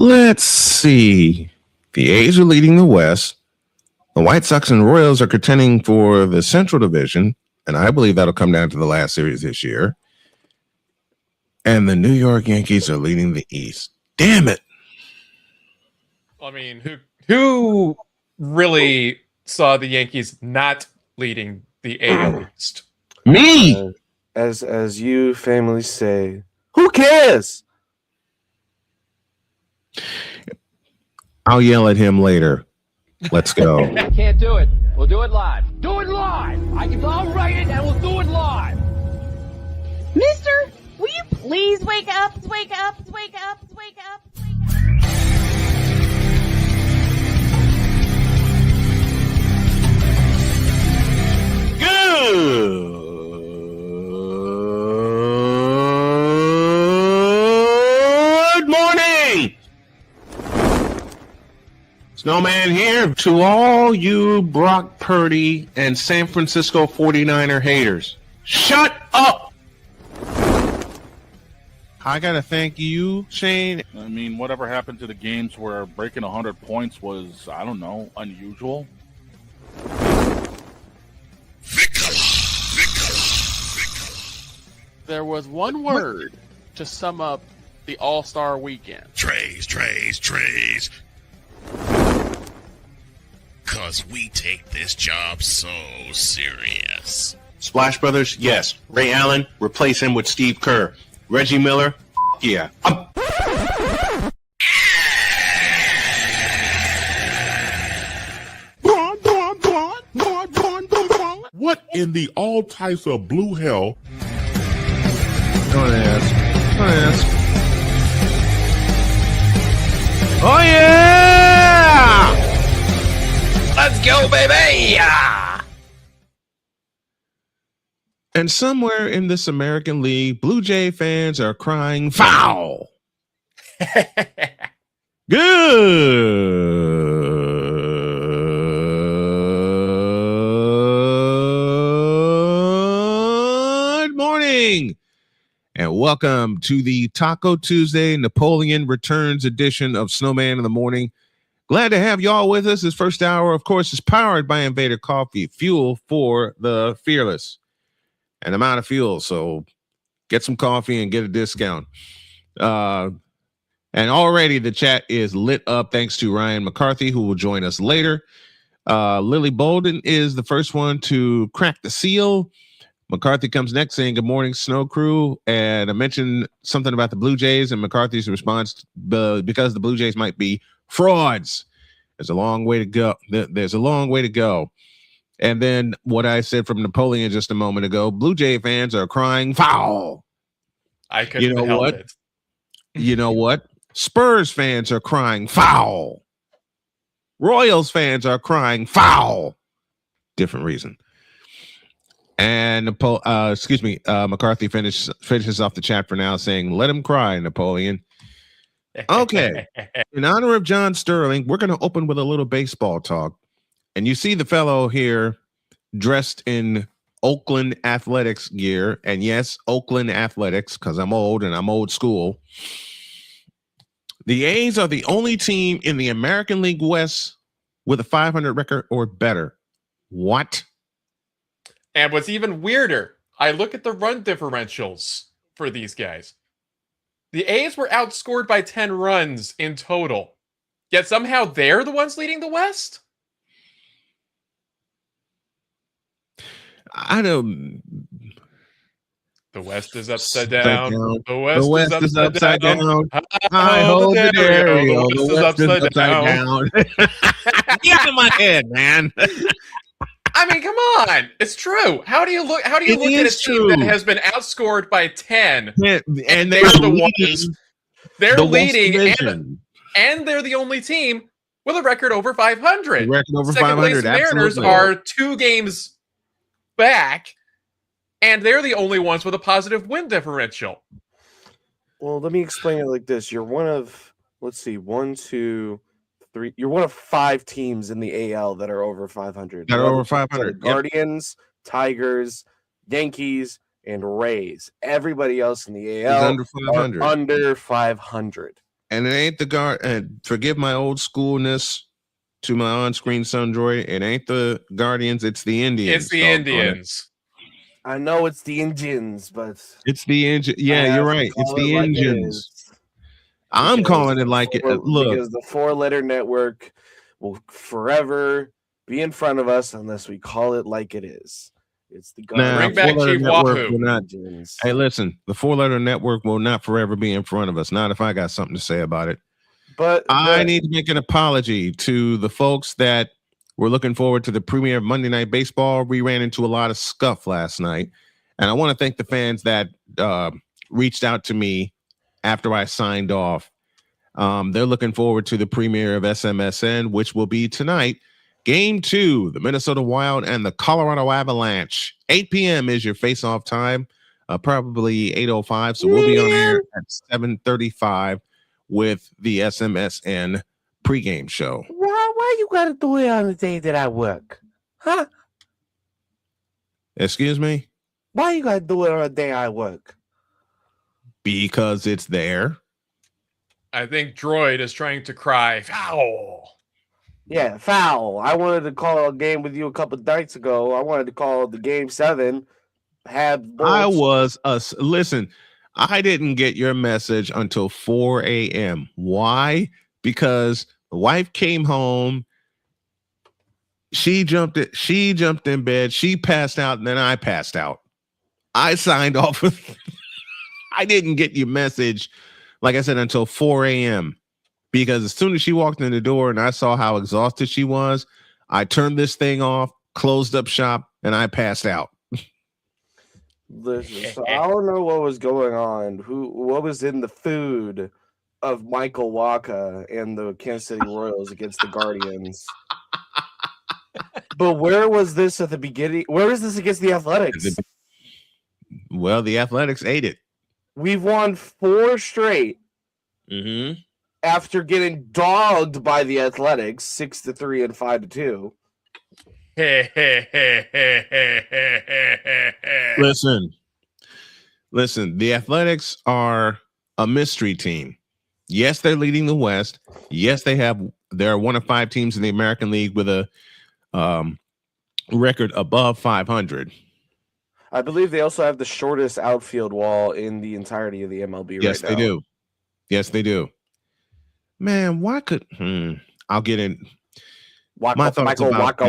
Let's see. The A's are leading the West. The White Sox and Royals are contending for the Central Division, and I believe that'll come down to the last series this year. And the New York Yankees are leading the East. Damn it. I mean, who really saw the Yankees not leading the AL East? Me. As you family say, who cares? I'll yell at him later. Let's go. Can't do it. We'll do it live. Do it live. I'll write it and we'll do it live. Mister, will you please wake up? Wake up, wake up, wake up, wake up. Good morning. Snowman here to all you Brock Purdy and San Francisco 49er haters. Shut up. I got to thank you, Shane. I mean, whatever happened to the games where breaking 100 points was, I don't know, unusual? There was one word to sum up the All-Star weekend. Trays. Cause we take this job so serious. Splash Brothers, yes. Ray Allen, replace him with Steve Kerr. Reggie Miller, yeah. What in the all types of blue hell? Don't ask. Oh, yeah! Let's go, baby! Yeah! And somewhere in this American League, Blue Jay fans are crying foul. Good morning. And welcome to the Taco Tuesday Napoleon Returns edition of Snowman in the Morning. Glad to have y'all with us. This first hour, of course, is powered by Invader Coffee, fuel for the fearless. And I'm out of fuel, so get some coffee and get a discount. And already the chat is lit up thanks to Ryan McCarthy, who will join us later. Lily Bolden is the first one to crack the seal. McCarthy comes next saying, good morning, Snow Crew. And I mentioned something about the Blue Jays and McCarthy's response, because the Blue Jays might be frauds. There's a long way to go. And then what I said from Napoleon just a moment ago, Blue Jay fans are crying foul. I couldn't help it. You know what? Spurs fans are crying foul. Royals fans are crying foul. Different reason. And McCarthy finishes off the chat for now saying, let him cry, Napoleon. Okay. In honor of John Sterling, we're going to open with a little baseball talk. And you see the fellow here dressed in Oakland Athletics gear. And yes, Oakland Athletics, because I'm old and I'm old school. The A's are the only team in the American League West with a 500 record or better. What? And what's even weirder, I look at the run differentials for these guys. The A's were outscored by 10 runs in total. Yet somehow they're the ones leading the West? I don't. The West is upside down. The West is upside down. I hold the stereo. The West is upside down. Get out of my head, man. I mean, come on. It's true. How do you look at a team that has been outscored by 10 and they're the ones they're leading and they're the only team with a record over 500. Second 500. Mariners are 2 games back and they're the only ones with a positive win differential. Well, let me explain it like this. You're one of, let's see, 1, 2, 3. You're one of 5 teams in the AL that are over 500. That are over 500. Guardians, Tigers, Yankees, and Rays. Everybody else in the AL under 500. Under 500. And it ain't the guard. And forgive my old schoolness to my on-screen son, Droid. It ain't the Guardians. It's the Indians. It's the Indians. I know it's the Indians, but it's the engine. Yeah, you're right. It's the engines. I'm calling it like it. Look, because the 4-letter network will forever be in front of us unless we call it like it is. It's the Bring back Chief Wahoo. Hey, listen, the 4-letter network will not forever be in front of us. Not if I got something to say about it. But I need to make an apology to the folks that were looking forward to the premiere of Monday Night Baseball. We ran into a lot of scuff last night. And I want to thank the fans that reached out to me after I signed off. They're looking forward to the premiere of SMSN, which will be tonight. Game 2, the Minnesota Wild and the Colorado Avalanche. 8 p.m. is your face-off time, probably 8:05. So we'll be on air at 7:35 with the SMSN pregame show. Why you got to do it on the day that I work? Huh? Excuse me? Why you got to do it on the day I work? Because it's there. I think Droid is trying to cry foul. Yeah, foul. I wanted to call a game with you a couple nights ago. I wanted to call the game 7. Listen, I didn't get your message until 4 a.m. Why? Because the wife came home. She jumped in bed. She passed out, and then I passed out. I signed off. I didn't get your message, like I said, until 4 a.m. Because as soon as she walked in the door and I saw how exhausted she was, I turned this thing off, closed up shop, and I passed out. Listen, so I don't know what was going on. What was in the food of Michael Waka and the Kansas City Royals against the Guardians? But where was this at the beginning? Where was this against the Athletics? Well, the Athletics ate it. We've won 4 straight. Mm-hmm. After getting dogged by the Athletics 6-3 and 5-2. Listen, the Athletics are a mystery team. Yes, they're leading the West. Yes, they're one of 5 teams in the American League with a record above 500. I believe they also have the shortest outfield wall in the entirety of the MLB yes, right now. They do. Yes, they do. Man, why could I'll get in. My thoughts about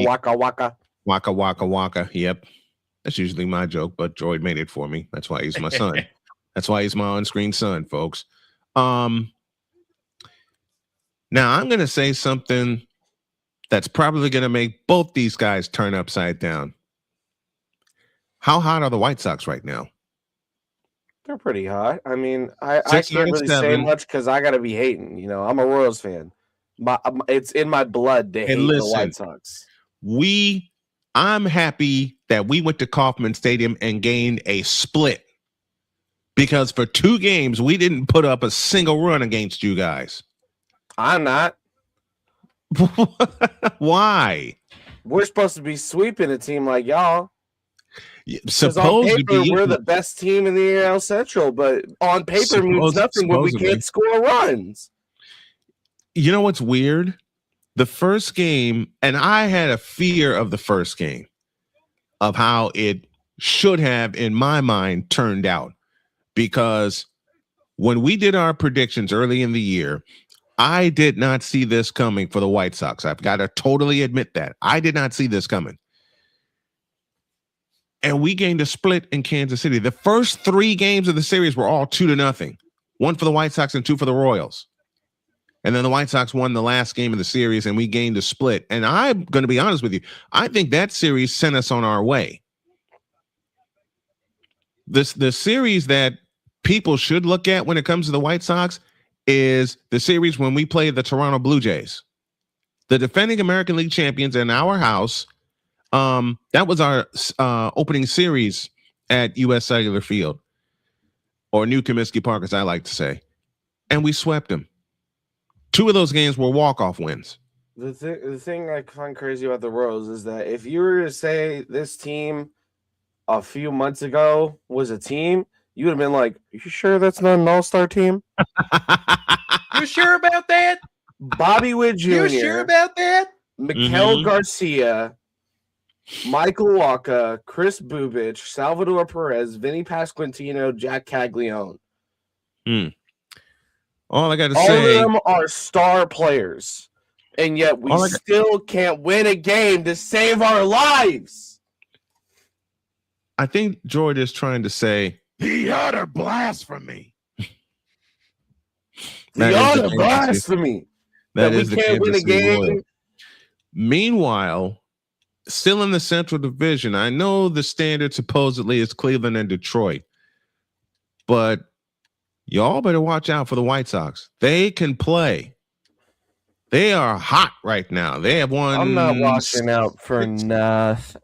Waka. Yep. That's usually my joke, but Droid made it for me. That's why he's my son. That's why he's my on-screen son, folks. Now I'm gonna say something that's probably gonna make both these guys turn upside down. How hot are the White Sox right now? They're pretty hot. I mean, I can't really say much because I got to be hating. You know, I'm a Royals fan. It's in my blood to hate the White Sox. I'm happy that we went to Kauffman Stadium and gained a split because for 2 games, we didn't put up a single run against you guys. I'm not. Why? We're supposed to be sweeping a team like y'all. Supposed on paper, we're the best team in the AL Central, but on paper means nothing when we can't score runs. You know what's weird? The first game, and I had a fear of the first game of how it should have, in my mind, turned out. Because when we did our predictions early in the year, I did not see this coming for the White Sox. I've got to totally admit that. I did not see this coming. And we gained a split in Kansas City. The first 3 games of the series were all 2-0. 1 for the White Sox and 2 for the Royals. And then the White Sox won the last game of the series and we gained a split. And I'm going to be honest with you. I think that series sent us on our way. The series that people should look at when it comes to the White Sox is the series when we played the Toronto Blue Jays. The defending American League champions in our house. That was our opening series at U.S. Cellular Field, or New Comiskey Park, as I like to say, and we swept them. 2 of those games were walk-off wins. The thing I find crazy about the Royals is that if you were to say this team a few months ago was a team, you would have been like, "Are you sure that's not an all-star team?" You sure about that? Bobby Witt Jr. You sure about that? Miguel Garcia, Michael Walker, Chris Bubich, Salvador Perez, Vinny Pasquantino, Jack Caglione. All I got to say, all of them are star players, and yet we still can't win a game to save our lives. I think George is trying to say the utter blasphemy. The utter blasphemy. That we can't win a game. Royal. Meanwhile, still in the Central Division, I know the standard supposedly is Cleveland and Detroit, but y'all better watch out for the White Sox. They can play. They are hot right now. They have won. I'm not watching out for nothing.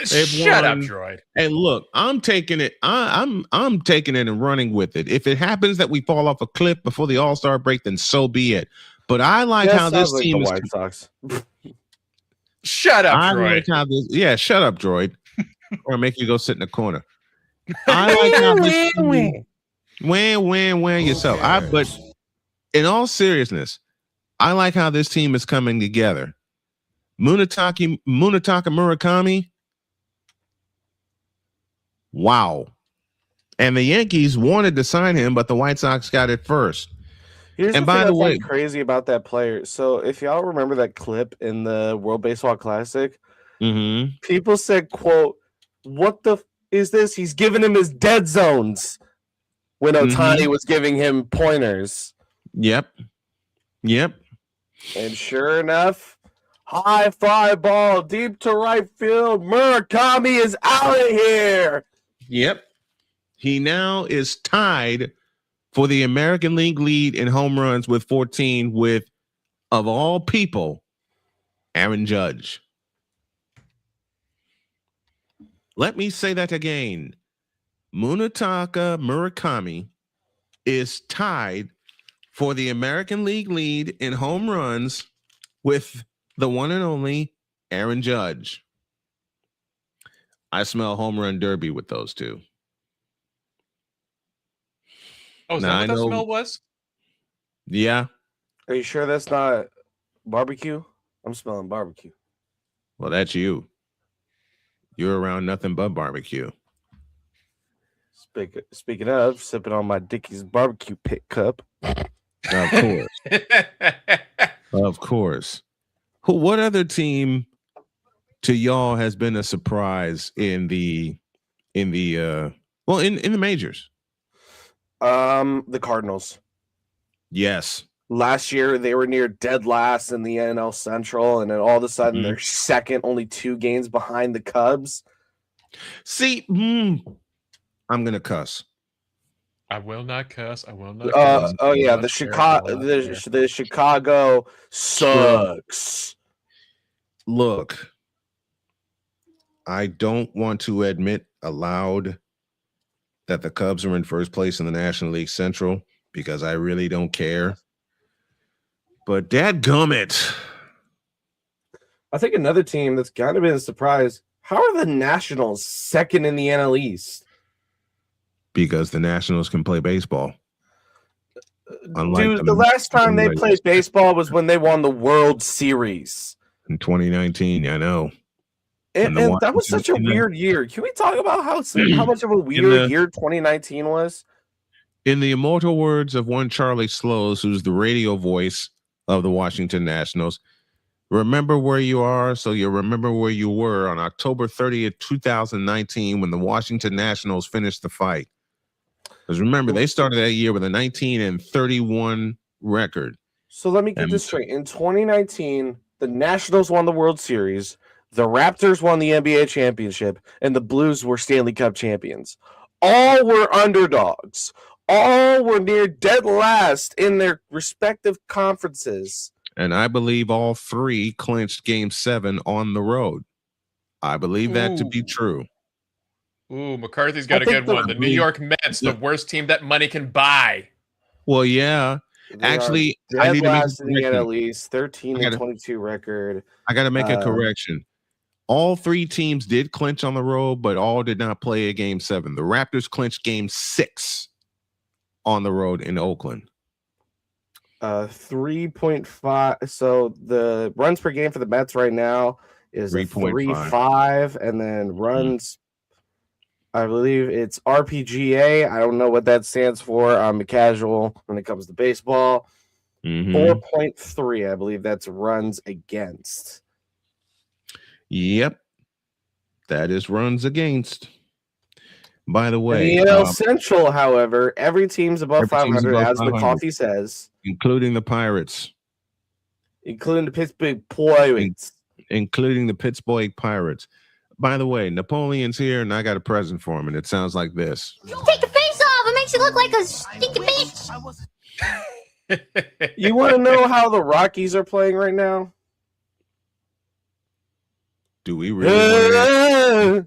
Shut up, Droid. And look, I'm taking it. I'm taking it and running with it. If it happens that we fall off a cliff before the All-Star break, then so be it. But I like how this team is. White Sox. Shut up, Droid. Like how this, shut up, Droid, or make you go sit in the corner. I like how this team, win yourself. But in all seriousness, I like how this team is coming together. Munetaka Murakami. Wow. And the Yankees wanted to sign him, but the White Sox got it first. Here's and by the way, crazy about that player. So if y'all remember that clip in the World Baseball Classic, people said, quote, what the is this? He's giving him his dead zones when Ohtani was giving him pointers. Yep. And sure enough, high fly ball deep to right field. Murakami is out of here. Yep. He now is tied for the American League lead in home runs with 14 with, of all people, Aaron Judge. Let me say that again. Munetaka Murakami is tied for the American League lead in home runs with the one and only Aaron Judge. I smell home run derby with those two. Oh, is that what that smell was? Yeah. Are you sure that's not barbecue? I'm smelling barbecue. Well, that's you. You're around nothing but barbecue. Speaking of, sipping on my Dickies barbecue pit cup. Of course. Of course. What other to y'all has been a surprise in the majors? The Cardinals. Yes. Last year they were near dead last in the NL Central, and then all of a sudden they're second, only 2 games behind the Cubs. See, I'm gonna cuss. I will not cuss. I will not cuss. Oh yeah, the Chicago sucks. Look, I don't want to admit aloud that the Cubs are in first place in the National League Central because I really don't care. But dadgummit. I think another team that's kind of been a surprise. How are the Nationals second in the NL East? Because the Nationals can play baseball. Dude, the last time they played baseball was when they won the World Series. In 2019, I know. And that was such a weird year. Can we talk about how much of a weird year 2019 was? In the immortal words of one Charlie Slows, who's the radio voice of the Washington Nationals, remember where you are, so you remember where you were on October 30th, 2019, when the Washington Nationals finished the fight. Because remember, they started that year with a 19-31 record. So let me get this straight. In 2019, the Nationals won the World Series, the Raptors won the NBA championship, and the Blues were Stanley Cup champions. All were underdogs. All were near dead last in their respective conferences. And I believe all 3 clinched Game 7 on the road. I believe that to be true. Ooh, McCarthy's got a good one. The New York Mets, the worst team that money can buy. Well, yeah. Actually, I need to make a correction. In the NL East, 13-22 record. I got to make a correction. All 3 teams did clinch on the road, but all did not play a Game 7. The Raptors clinched Game 6 on the road in Oakland? 3.5. So the runs per game for the Mets right now is 3.5, and then runs. I believe it's RPGA. I don't know what that stands for. I'm a casual when it comes to baseball. 4.3. I believe that's runs against. Yep, that is runs against. By the way, in the NL Central, however, every team's above 500, as 500. McCarthy says, including the Pirates, including the Pittsburgh Pirates, including the Pittsburgh Pirates. By the way, Napoleon's here, and I got a present for him, and it sounds like this. Take the face off. It makes you look like a stinky bitch. You want to know how the Rockies are playing right now? Do we really?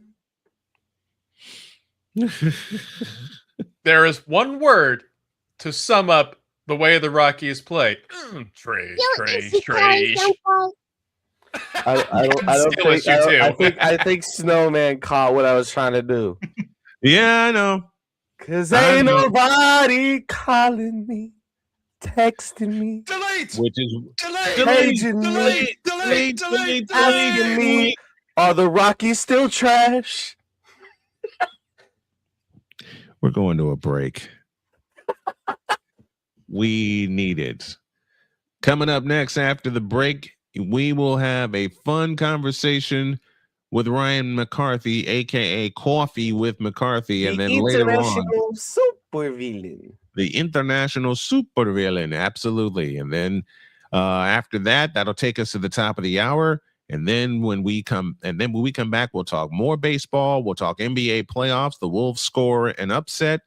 There is one word to sum up the way the Rockies play. Trash. I think Snowman caught what I was trying to do. Yeah, I know. Cause ain't nobody calling me, texting me, delete, which is delete, asking me, are the Rockies still trash? We're going to a break. We need it. Coming up next after the break, we will have a fun conversation with Ryan McCarthy, aka Coffee with McCarthy, and then later on, the international supervillain, absolutely. And then after that, that'll take us to the top of the hour. And then when we come back, we'll talk more baseball. We'll talk NBA playoffs. The Wolves score an upset,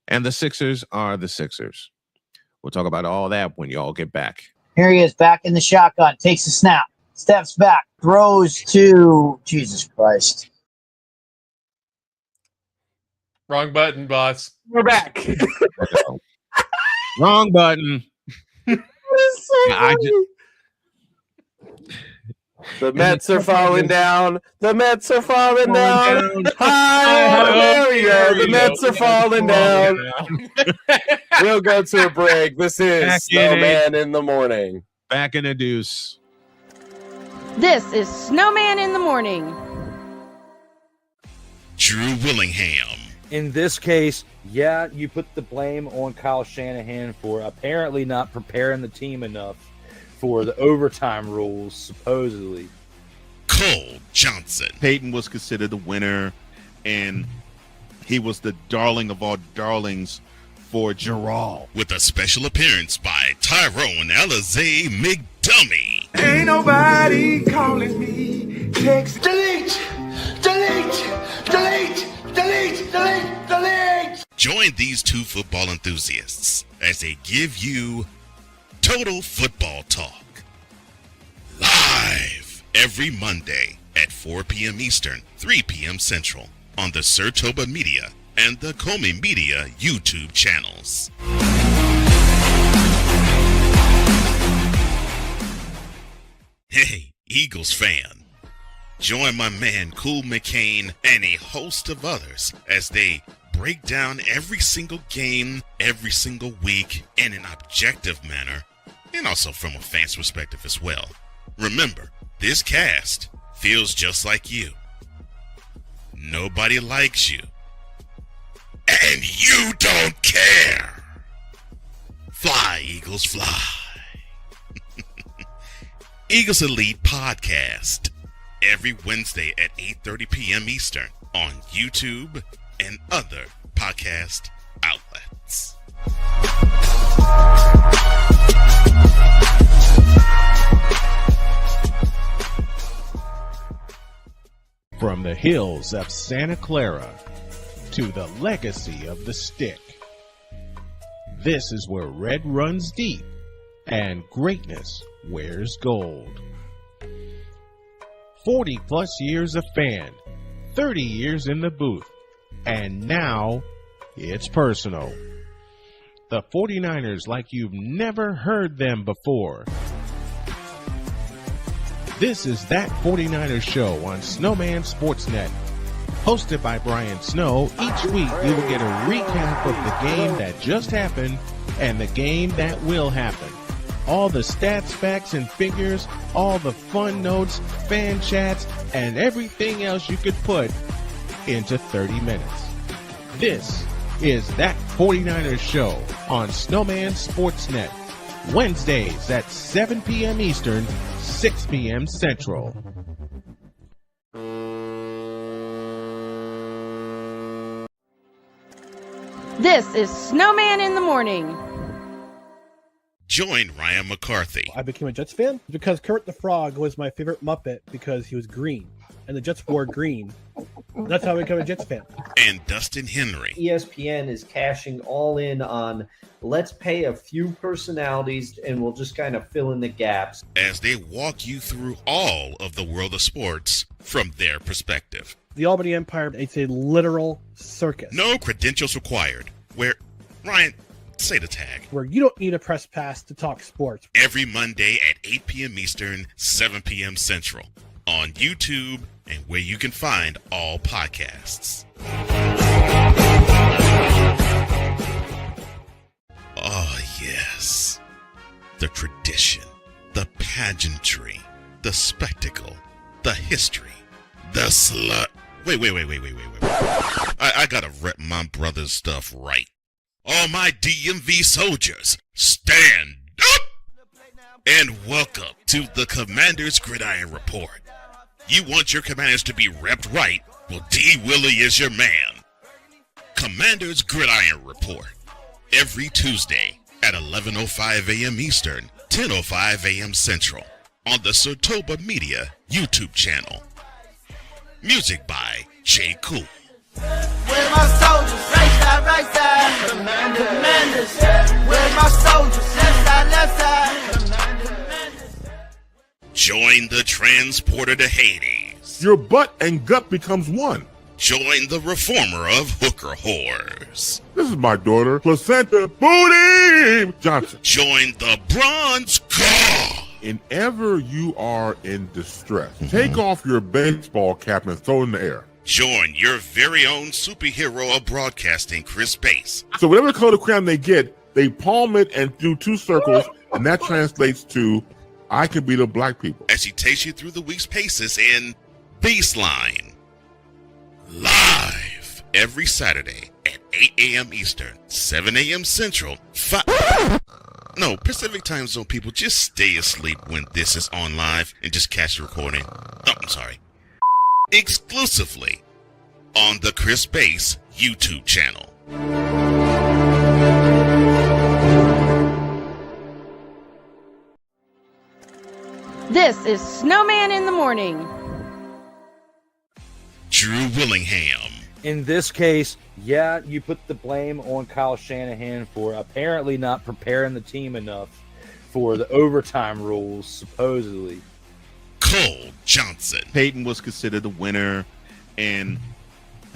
and the Sixers are the Sixers. We'll talk about all that when y'all get back. Here he is, back in the shotgun. Takes a snap, steps back, throws to Jesus Christ. Wrong button, boss. We're back. Wrong button. The Mets are falling down. The Mets are falling down. Hi, the Mets are falling down. We'll go to a break. This is Snowman in the Morning. Back in a deuce. This is Snowman in the Morning. Drew Willingham. In this case, yeah, you put the blame on Kyle Shanahan for apparently not preparing the team enough for the overtime rules, supposedly. Cole Johnson. Peyton was considered the winner, and he was the darling of all darlings for Gerald. With a special appearance by Tyrone Alizé McDummy. Ain't nobody calling me. Text delete. Join these two football enthusiasts as they give you Total Football Talk. Live every Monday at 4 p.m. Eastern, 3 p.m. Central on the Sertoba Media and the Comey Media YouTube channels. Hey, Eagles fan. Join my man Cool McCain and a host of others as they break down every single game, every single week in an objective manner, and also from a fan's perspective as well. Remember, this cast feels just like you. Nobody likes you. And you don't care. Fly, Eagles, fly. Eagles Elite Podcast. Every Wednesday at 8:30 p.m. Eastern on YouTube and other podcast outlets. From the hills of Santa Clara to the legacy of the stick, this is where red runs deep and greatness wears gold. 40 plus years of fan, 30 years in the booth, and now it's personal. The 49ers like you've never heard them before. This is That 49ers Show on Snowman Sportsnet. hosted by Brian Snow. Each week you will get a recap of the game that just happened and the game that will happen. All the stats, facts, and figures, all the fun notes, fan chats, and everything else you could put into 30 minutes. This is That 49ers Show on Snowman Sportsnet, Wednesdays at 7 p.m. Eastern, 6 p.m. Central. This is Snowman in the Morning. Join Ryan McCarthy. I became a Jets fan because Kermit the Frog was my favorite Muppet because he was green, and the Jets wore green. That's how I became a Jets fan. And Dustin Henry. ESPN is cashing all in on let's pay a few personalities and we'll just kind of fill in the gaps. As they walk you through all of the world of sports from their perspective. The Albany Empire, it's a literal circus. No credentials required. Where, Ryan, say the tag. Where you don't need a press pass to talk sports. Every Monday at 8 p.m. Eastern, 7 p.m. Central. On YouTube and where you can find all podcasts. Oh, yes. The tradition, the pageantry, the spectacle, the history, the slut. Wait. I gotta rep my brother's stuff right. All my DMV soldiers, stand up! And welcome to the Commander's Gridiron Report. You want your commanders to be repped right? Well, D. Willie is your man. Commander's Gridiron Report. Every Tuesday at 11:05 a.m. Eastern, 10:05 a.m. Central. On the Sartoba Media YouTube channel. Music by J. Cool. Where my soldiers? Right side. Commanders. Where my soldiers? Left side. Join the transporter to Hades. Your butt and gut becomes one. Join the reformer of hooker whores. This is my daughter, Placenta Booty Johnson. Join the bronze car. Whenever you are in distress, take off your baseball cap and throw it in the air. Join your very own superhero of broadcasting, Chris Bass. So whatever color crayon they get, they palm it and do two circles, and that translates to, I can be the black people. As he takes you through the week's paces in Baseline. Live every Saturday at 8 a.m. Eastern, 7 a.m. Central, Pacific Time Zone people, just stay asleep when this is on live and just catch the recording. Oh, I'm sorry. Exclusively on the Chris Bass YouTube channel. This is Snowman in the Morning. Drew Willingham. In this case, yeah, you put the blame on Kyle Shanahan for apparently not preparing the team enough for the overtime rules, supposedly. Cole Johnson. Peyton was considered the winner, and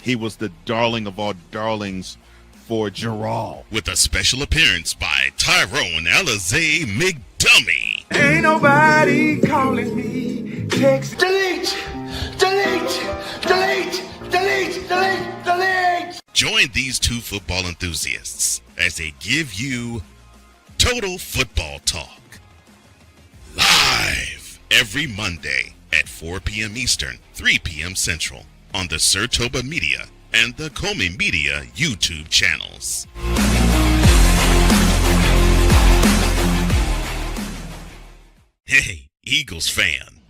he was the darling of all darlings for Gerald. With a special appearance by Tyrone Alizé McDummy. Ain't nobody calling me. Text. Delete. Join these two football enthusiasts as they give you Total Football Talk. Live every Monday at 4 p.m. Eastern, 3 p.m. Central on the Sartoba Media and the Comey Media YouTube channels. Hey, Eagles fan.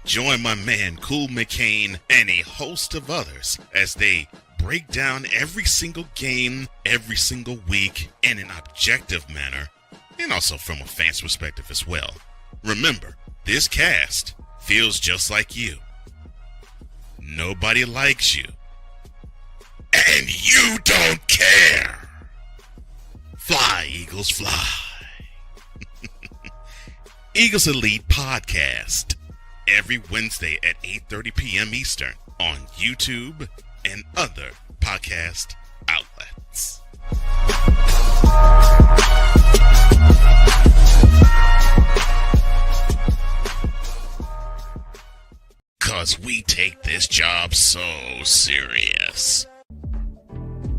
Join my man Cool McCain and a host of others as they break down every single game, every single week in an objective manner, and also from a fan's perspective as well. Remember, this cast feels just like you. Nobody likes you. And you don't care. Fly, Eagles, fly. Eagles Elite Podcast. Every Wednesday at 8:30 p.m. Eastern on YouTube and other podcast outlets. because we take this job so serious.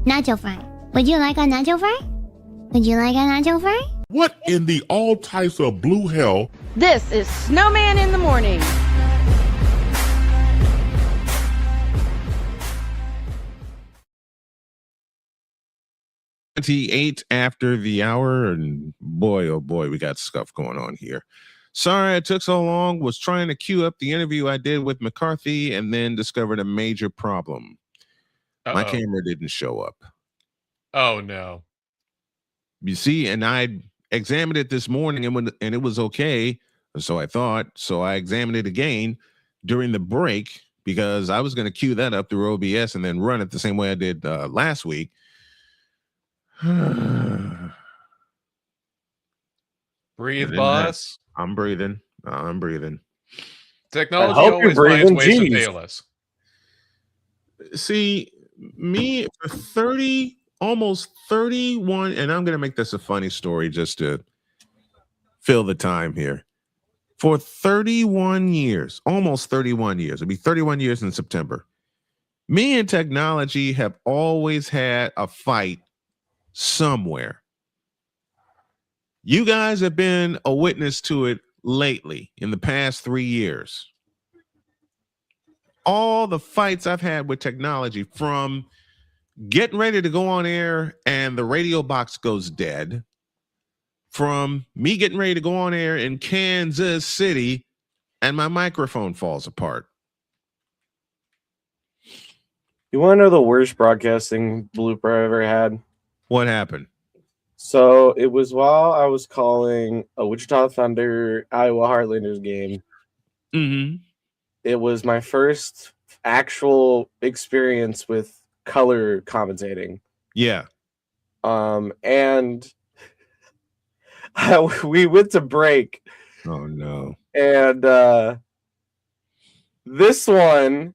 Nacho fry. Would you like a nacho fry? Would you like a nacho fry? What in the all types of blue hell? This is Snowman in the morning. 28 after the hour, and boy, oh boy, we got stuff going on here. Sorry it took so long. Was trying to queue up the interview I did with McCarthy and then discovered a major problem. My camera didn't show up. Oh no. You see, and I examined it this morning and it was okay. So I thought, so I examined it again during the break because I was going to queue that up through OBS and then run it the same way I did last week. Breathe, boss. I'm breathing. I'm breathing. Technology always finds ways to fail us. See, me for 30, almost 31, and I'm going to make this a funny story just to fill the time here. For 31 years, almost 31 years, it'll be 31 years in September, me and technology have always had a fight somewhere. You guys have been a witness to it lately in the past 3 years. All the fights I've had with technology, from getting ready to go on air and the radio box goes dead, from me getting ready to go on air in Kansas City and my microphone falls apart. You want to know the worst broadcasting blooper I ever had? What happened? So it was while I was calling a Wichita Thunder Iowa Heartlanders game. Mm-hmm. It was my first actual experience with color commentating. Yeah. And we went to break. Oh no. And this one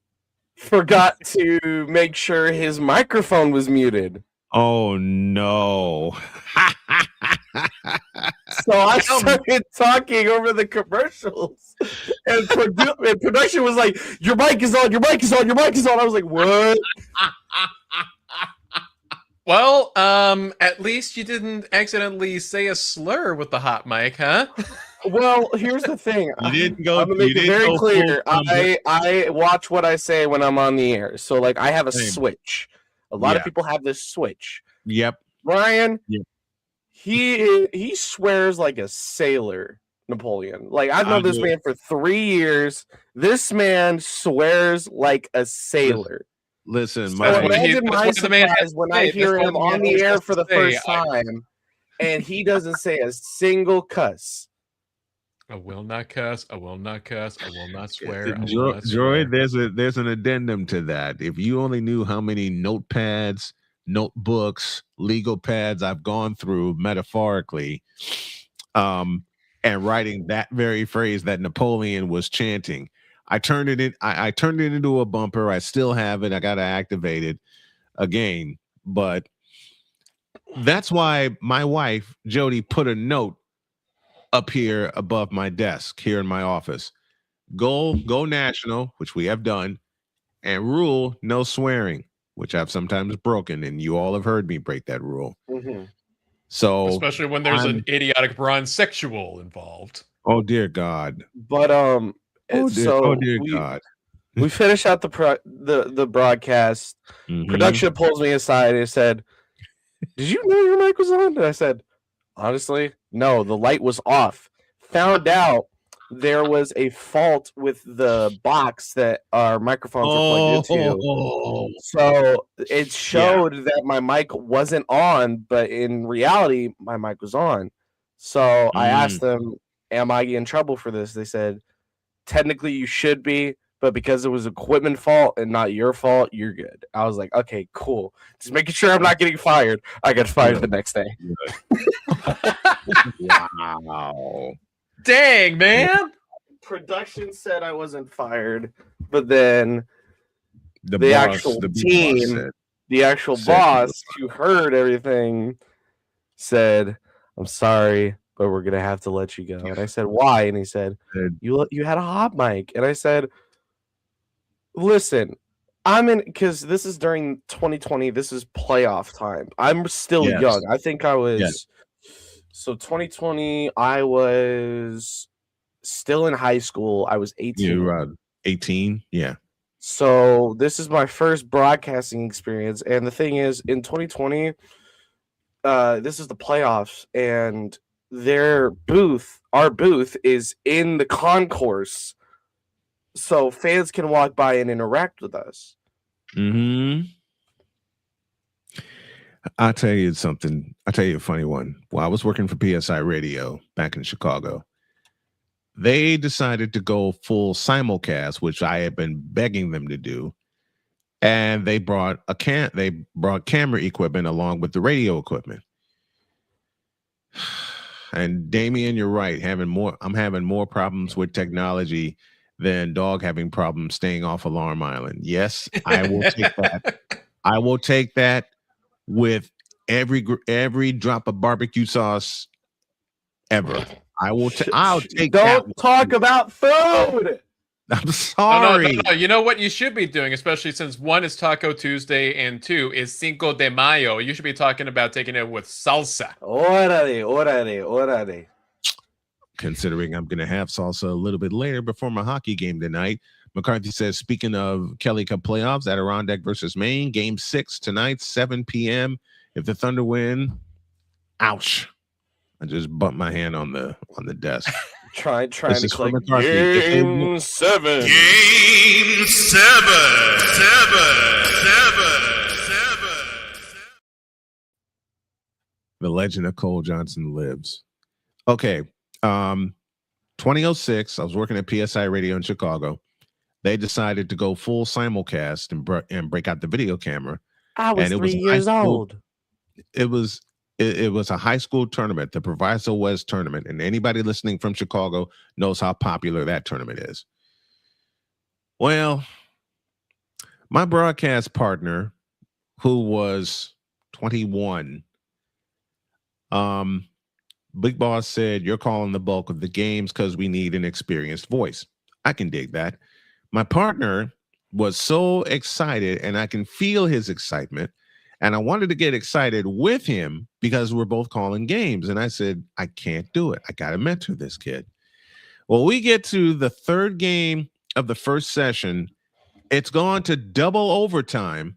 forgot to make sure his microphone was muted. Oh no. So I started talking over the commercials, and production was like, "Your mic is on, your mic is on, your mic is on." I was like, "What?" Well, at least you didn't accidentally say a slur with the hot mic, huh? Well, here's the thing. You didn't go. I'm gonna make it very clear. I watch what I say when I'm on the air. So, like, I have a switch. A lot of people have this switch. Yep. Ryan, yep. He swears like a sailor, Napoleon. Like, I've known this man for 3 years. This man swears like a sailor. Listen, so imagine my surprise when I hear him on the air for the first time, and he doesn't say a single cuss. I will not cuss. I will not cuss. I will not swear. Joy, there's an addendum to that. If you only knew how many notepads, notebooks, legal pads I've gone through metaphorically, and writing that very phrase that Napoleon was chanting. I turned it into a bumper. I still have it. I got to activate it again. But that's why my wife, Jody, put a note up here above my desk here in my office. Go national, which we have done, and rule no swearing, which I've sometimes broken, and you all have heard me break that rule. Mm-hmm. So, especially when there's an idiotic bronzexual involved. Oh dear God! But dear God! We finished out the broadcast. Mm-hmm. Production pulls me aside and said, "Did you know your mic was on?" And I said, "Honestly, no. The light was off." Found out there was a fault with the box that our microphones were plugged into. So it showed that my mic wasn't on, but in reality, my mic was on. So I asked them, "Am I in trouble for this?" They said, "Technically, you should be, but because it was equipment fault and not your fault, you're good." I was like, "Okay, cool. Just making sure I'm not getting fired." I got fired the next day. Wow. Dang, man. Production said I wasn't fired, but then the boss, actual team, the actual boss who heard everything said, "I'm sorry, but we're gonna have to let you go." And I said, "Why?" And he said, "You had a hot mic." And I said, Listen, I'm in because this is during 2020. This is playoff time. I'm still young. I think I was so 2020. I was still in high school. I was 18. You were 18, yeah. So this is my first broadcasting experience, and the thing is, in 2020, this is the playoffs, and our booth, is in the concourse, so fans can walk by and interact with us. I'll tell you something. I'll tell you a funny one. While I was working for PSI Radio back in Chicago, they decided to go full simulcast, which I had been begging them to do, and they brought camera equipment along with the radio equipment. And Damien, you're right. I'm having more problems with technology than dog having problems staying off Alarm Island. Yes, I will take that. I will take that with every drop of barbecue sauce ever. I'll take that. Don't talk about food. I'm sorry. No. You know what you should be doing, especially since 1 is Taco Tuesday and 2 is Cinco de Mayo. You should be talking about taking it with salsa. Orale. Considering I'm going to have salsa a little bit later before my hockey game tonight. McCarthy says, speaking of Kelly Cup playoffs, Adirondack versus Maine, Game 6 tonight, 7 p.m. If the Thunder win, ouch. I just bumped my hand on the desk. trying to click Game 7. Game 7. The legend of Cole Johnson lives. Okay. 2006, I was working at PSI Radio in Chicago. They decided to go full simulcast and break out the video camera. I was 3 years old. It was a high school tournament, the Proviso West tournament, and anybody listening from Chicago knows how popular that tournament is. Well, my broadcast partner, who was 21, Big Boss said, "You're calling the bulk of the games because we need an experienced voice." I can dig that. My partner was so excited, and I can feel his excitement. And I wanted to get excited with him because we're both calling games. And I said, I can't do it. I got to mentor this kid. Well, we get to the third game of the first session. It's gone to double overtime.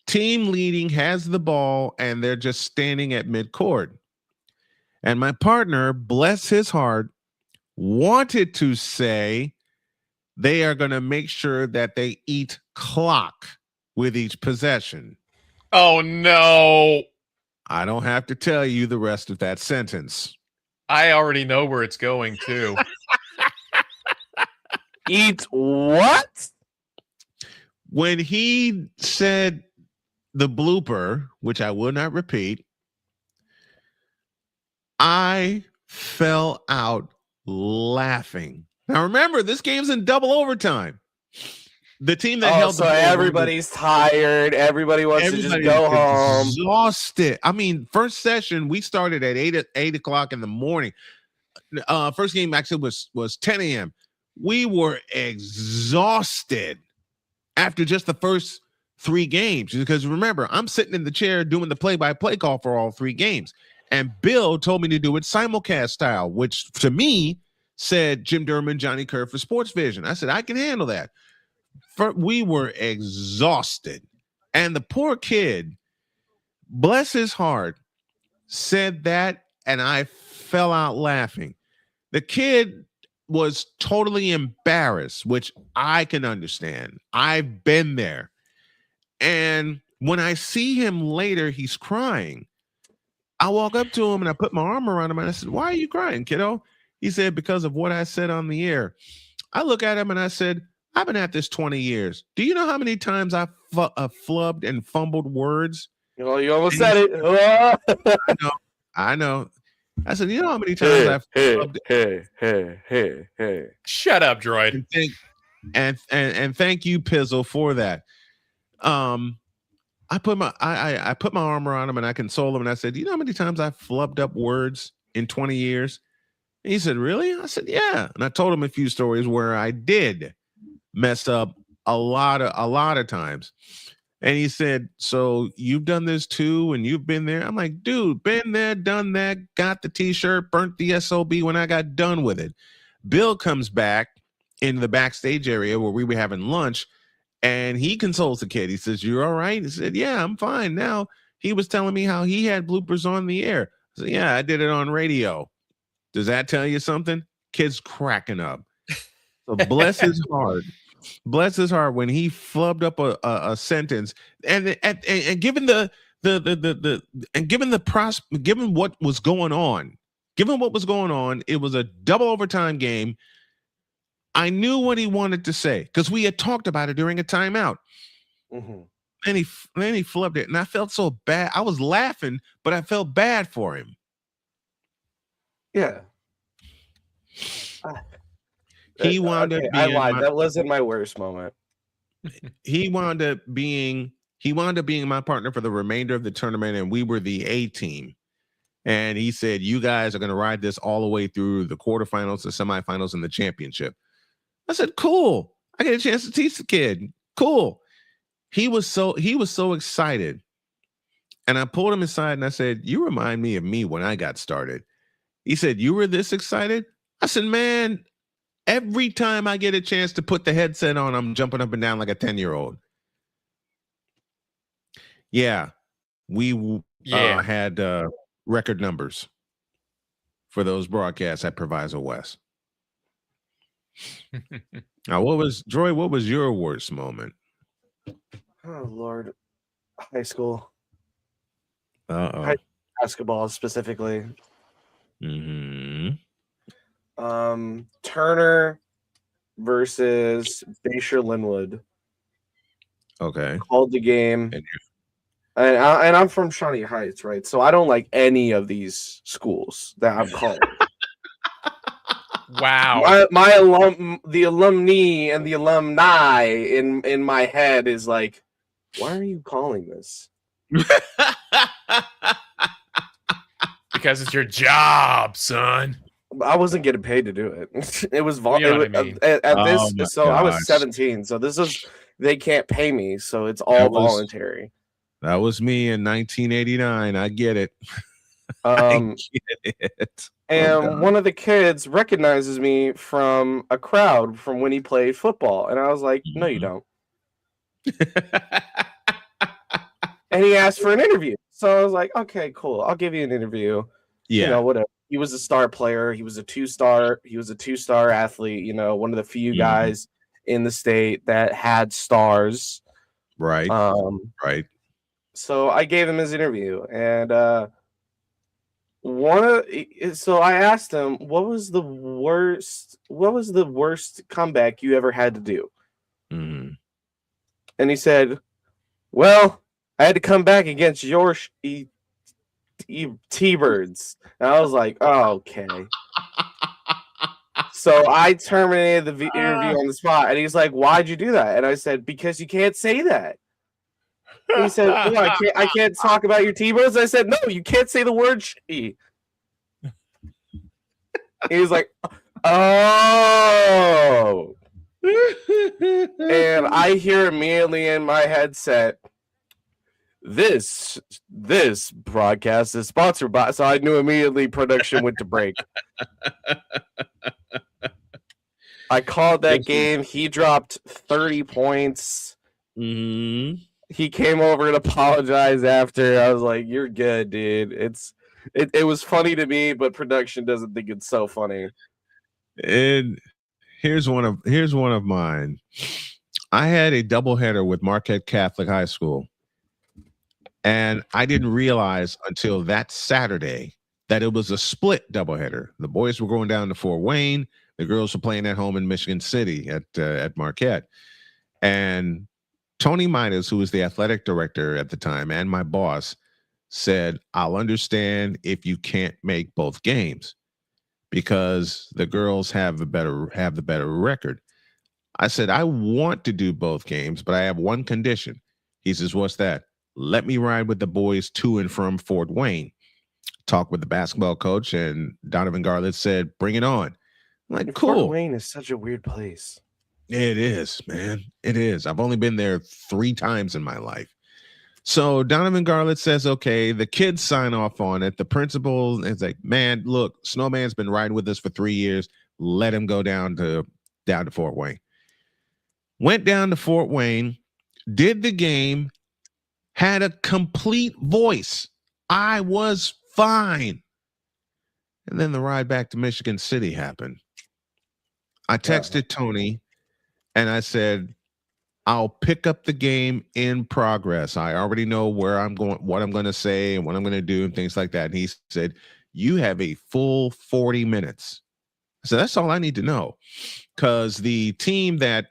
Team leading has the ball, and they're just standing at midcourt. And my partner, bless his heart, wanted to say they are going to make sure that they eat clock with each possession. Oh, no. I don't have to tell you the rest of that sentence. I already know where it's going, too. Eat what? When he said the blooper, which I will not repeat, I fell out laughing. Now, remember, this game's in double overtime. The team that held the ball, everybody's tired. Everybody wants to just go home. Exhausted. I mean, first session, we started at 8 o'clock in the morning. First game actually was 10 a.m. We were exhausted after just the first 3 games. Because remember, I'm sitting in the chair doing the play-by-play call for all 3 games. And Bill told me to do it simulcast style, which to me said Jim Durman, Johnny Kerr for Sports Vision. I said, I can handle that. We were exhausted. And the poor kid, bless his heart, said that, and I fell out laughing. The kid was totally embarrassed, which I can understand. I've been there. And when I see him later, he's crying. I walk up to him and I put my arm around him and I said, "Why are you crying, kiddo?" He said, "Because of what I said on the air." I look at him and I said, "I've been at this 20 years. Do you know how many times I've flubbed and fumbled words?" Oh, you almost said it. I know. I said, "You know how many times I've flubbed?" Hey. Shut up, droid. And thank you, Pizzle, for that. I put my arm around him and I consoled him and I said, "You know how many times I've flubbed up words in 20 years?" And he said, "Really?" I said, "Yeah." And I told him a few stories where I did mess up a lot of times. And he said, so you've done this too, and you've been there? I'm like, dude, been there, done that, got the t-shirt, burnt the SOB when I got done with it. Bill comes back in the backstage area where we were having lunch, and he consoles the kid. He says, you're all right? He said, yeah, I'm fine now. He was telling me how he had bloopers on the air. I said, yeah, I did it on radio. Does that tell you something? Kid's cracking up. So bless his heart. Bless his heart when he flubbed up a sentence, and given given what was going on, it was a double overtime game. I knew what he wanted to say because we had talked about it during a timeout. Mm-hmm. And he flubbed it, and I felt so bad. I was laughing, but I felt bad for him. Yeah. He wound up being I lied. That wasn't my worst moment. He wound up being my partner for the remainder of the tournament, and we were the A team. And he said, you guys are going to ride this all the way through the quarterfinals, the semifinals, and the championship. I said, cool. I get a chance to teach the kid. Cool. He was so excited. And I pulled him aside and I said, you remind me of me when I got started. He said, you were this excited? I said, man, every time I get a chance to put the headset on, I'm jumping up and down like a 10-year-old. Yeah, we had record numbers for those broadcasts at Proviso West. Now, what was your worst moment? Oh, Lord. High school. Uh-oh. High basketball specifically. Mm-hmm. Turner versus Bayshore Linwood. Okay. Called the game. And I'm from Shawnee Heights, right? So I don't like any of these schools that I'm calling. Wow. The alumni and the alumni in my head is like, why are you calling this? Because it's your job, son. I wasn't getting paid to do it. It was I was 17, so they can't pay me, so it's all voluntary. That was me in 1989. I get it. I get it. And one of the kids recognizes me from a crowd from when he played football, and I was like, no, you don't. And he asked for an interview. So I was like, okay, cool. I'll give you an interview. Yeah. Whatever. He was a star player. He was a two-star athlete, one of the few guys in the state that had stars. Right. Right. So I gave him his interview, and so I asked him, what was the worst comeback you ever had to do? Mm-hmm. And he said, well, I had to come back against your T-Birds. And I was like, oh, okay. So I terminated the interview on the spot. And he's like, why'd you do that? And I said, because you can't say that. And he said, well, I can't talk about your T-Birds. I said, no, you can't say the word she. He was like, oh. And I hear immediately in my headset, this broadcast is sponsored by, so I knew immediately production went to break. I called that game. He dropped 30 points. Mm-hmm. He came over and apologized after. I was like, you're good, dude. It was funny to me, but production doesn't think it's so funny. And here's one of mine. I had a doubleheader with Marquette Catholic High School. And I didn't realize until that Saturday that it was a split doubleheader. The boys were going down to Fort Wayne. The girls were playing at home in Michigan City at Marquette. And Tony Midas, who was the athletic director at the time, and my boss, said, I'll understand if you can't make both games because the girls have the better record. I said, I want to do both games, but I have one condition. He says, what's that? Let me ride with the boys to and from Fort Wayne. Talk with the basketball coach, and Donovan Garlett said, bring it on. I'm like, cool. Fort Wayne is such a weird place. It is, man. It is. I've only been there 3 times in my life. So Donovan Garlett says, okay, the kids sign off on it. The principal is like, man, look, Snowman's been riding with us for 3 years. Let him go down to Fort Wayne. Went down to Fort Wayne, did the game, had a complete voice. I was fine. And then the ride back to Michigan City happened. I texted Tony and I said, I'll pick up the game in progress. I already know where I'm going, what I'm going to say and what I'm going to do and things like that. And he said, you have a full 40 minutes. So that's all I need to know, because the team that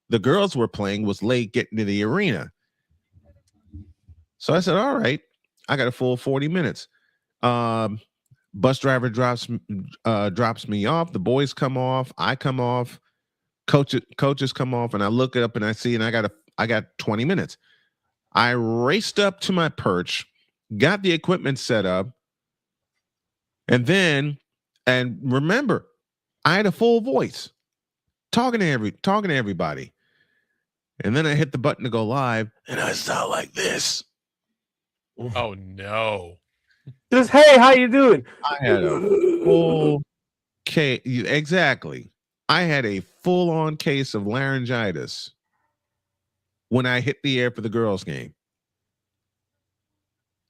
the girls were playing was late getting to the arena. So I said, all right, I got a full 40 minutes. Bus driver drops me off. The boys come off. I come off. Coaches come off, and I look it up and I see, and I got 20 minutes. I raced up to my perch, got the equipment set up, and remember, I had a full voice, talking to everybody. And then I hit the button to go live, and I sound like this. Oh no! Just, hey, how you doing? I had a full case. Exactly. I had a full-on case of laryngitis when I hit the air for the girls' game.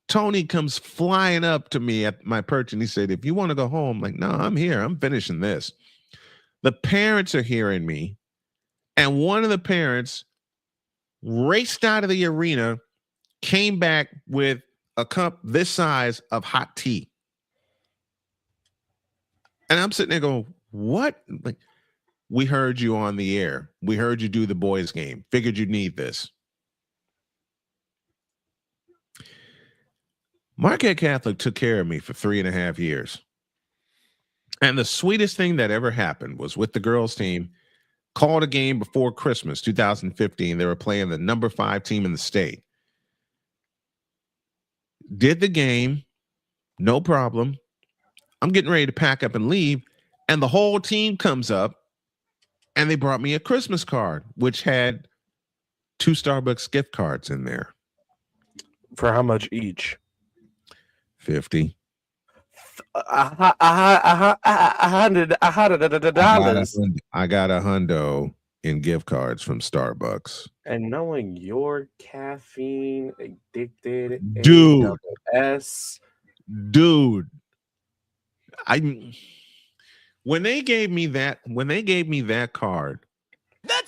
Tony comes flying up to me at my perch, and he said, if you want to go home, I'm like, no, I'm here. I'm finishing this. The parents are hearing me, and one of the parents raced out of the arena, came back with a cup this size of hot tea. And I'm sitting there going, what? Like, we heard you on the air. We heard you do the boys' game. Figured you'd need this. Marquette Catholic took care of me for 3.5 years. And the sweetest thing that ever happened was with the girls' team. Called a game before Christmas 2015. They were playing the number 5 team in the state. Did the game, no problem. I'm getting ready to pack up and leave, and the whole team comes up, and they brought me a Christmas card, which had 2 Starbucks gift cards in there. For how much each? $50. $100. I got $100 in gift cards from Starbucks. And knowing you're caffeine addicted, dude, when they gave me that card,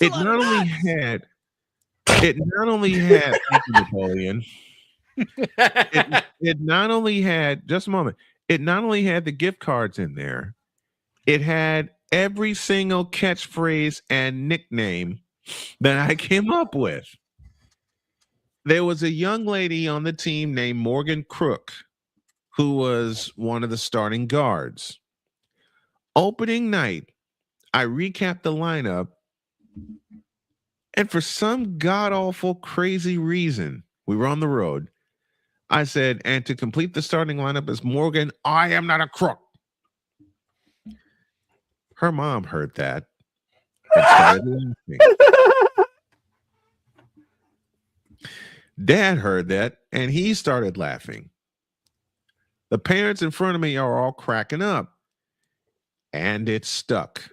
it not only had thank you, Napoleon. It not only had, just a moment, it not only had the gift cards in there, it had every single catchphrase and nickname that I came up with. There was a young lady on the team named Morgan Crook, who was one of the starting guards. Opening night, I recapped the lineup, and for some god-awful crazy reason, we were on the road. I said, and to complete the starting lineup is Morgan, I am not a crook. Her mom heard that and started laughing. Dad heard that, and he started laughing. The parents in front of me are all cracking up. And it stuck.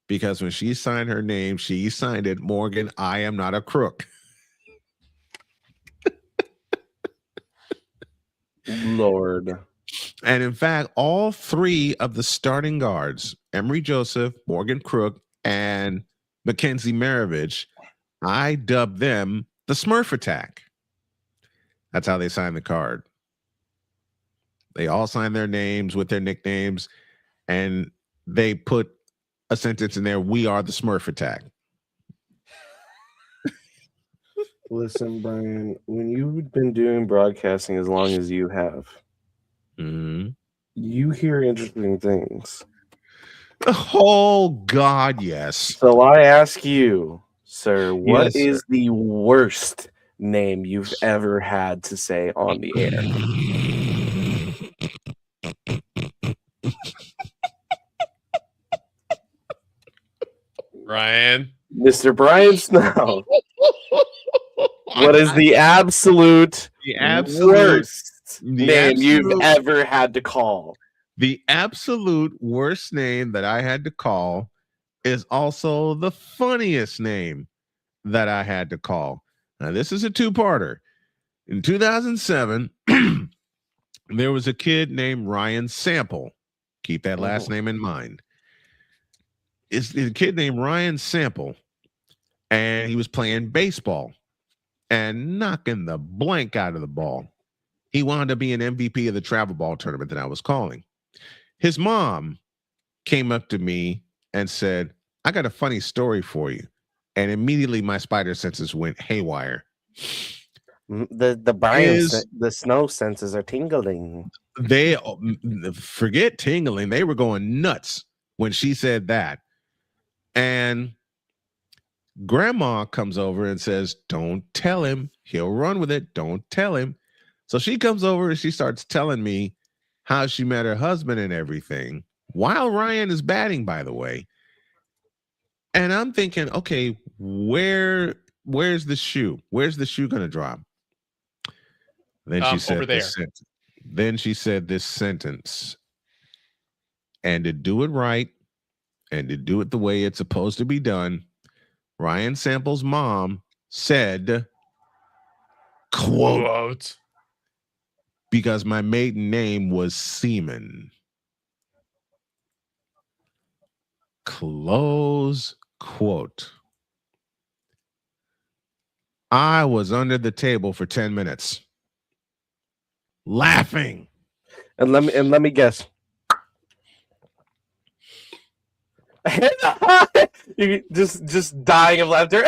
Because when she signed her name, she signed it, Morgan, I am not a crook. Lord. And in fact, all 3 of the starting guards, Emery Joseph, Morgan Crook, and Mackenzie Maravich, I dubbed them the Smurf Attack. That's how they signed the card. They all signed their names with their nicknames, and they put a sentence in there, we are the Smurf Attack. Listen, Brian, when you've been doing broadcasting as long as you have, you hear interesting things. Oh, God, yes. So I ask you, sir, what is the worst name you've ever had to say on the air? Ryan. Mr. Brian Snow. What is the absolute worst name you've ever had to call? The absolute worst name that I had to call is also the funniest name that I had to call. Now, this is a two-parter. In 2007, there was a kid named Ryan Sample. Keep that last name in mind. It's a kid named Ryan Sample, and he was playing baseball and knocking the blank out of the ball. He wound up being MVP of the travel ball tournament that I was calling. His mom came up to me and said, I got a funny story for you. And immediately my spider senses went haywire. The snow senses are tingling. They forget tingling. They were going nuts when she said that. And grandma comes over and says, don't tell him. He'll run with it. Don't tell him. So she comes over and she starts telling me how she met her husband and everything while Ryan is batting, by the way. And I'm thinking, okay, where's the shoe? Where's the shoe going to drop? Then she said over there. Then she said this sentence. And to do it right and to do it the way it's supposed to be done, Ryan Sample's mom said, quote, because my maiden name was Seaman. Close quote. I was under the table for 10 minutes laughing. And let me guess. You just dying of laughter.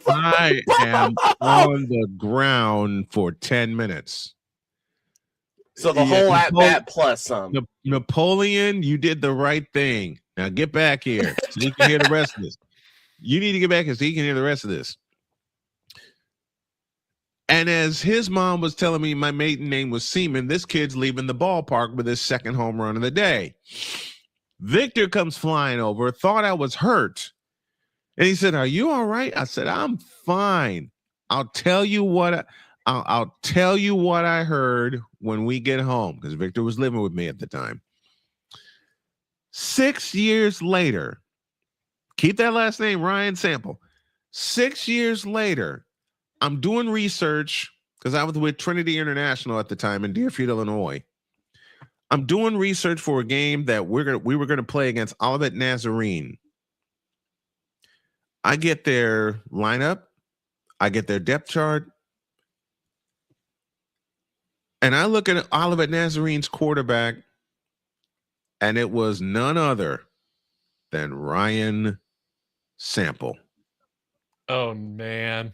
I am on the ground for 10 minutes. So the whole at bat plus some. Napoleon, you did the right thing. Now get back here so you can hear the rest of this. You need to get back here so you can hear the rest of this. And as his mom was telling me my maiden name was Seaman, this kid's leaving the ballpark with his second home run of the day. Victor comes flying over, thought I was hurt. And he said, are you all right? I said, I'm fine. I'll tell you what I heard when we get home, because Victor was living with me at the time. 6 years later, keep that last name, Ryan Sample. 6 years later, I'm doing research because I was with Trinity International at the time in Deerfield, Illinois. I'm doing research for a game that we were going to play against Olivet Nazarene. I get their lineup, I get their depth chart, and I look at Olivet Nazarene's quarterback, and it was none other than Ryan Sample. Oh, man.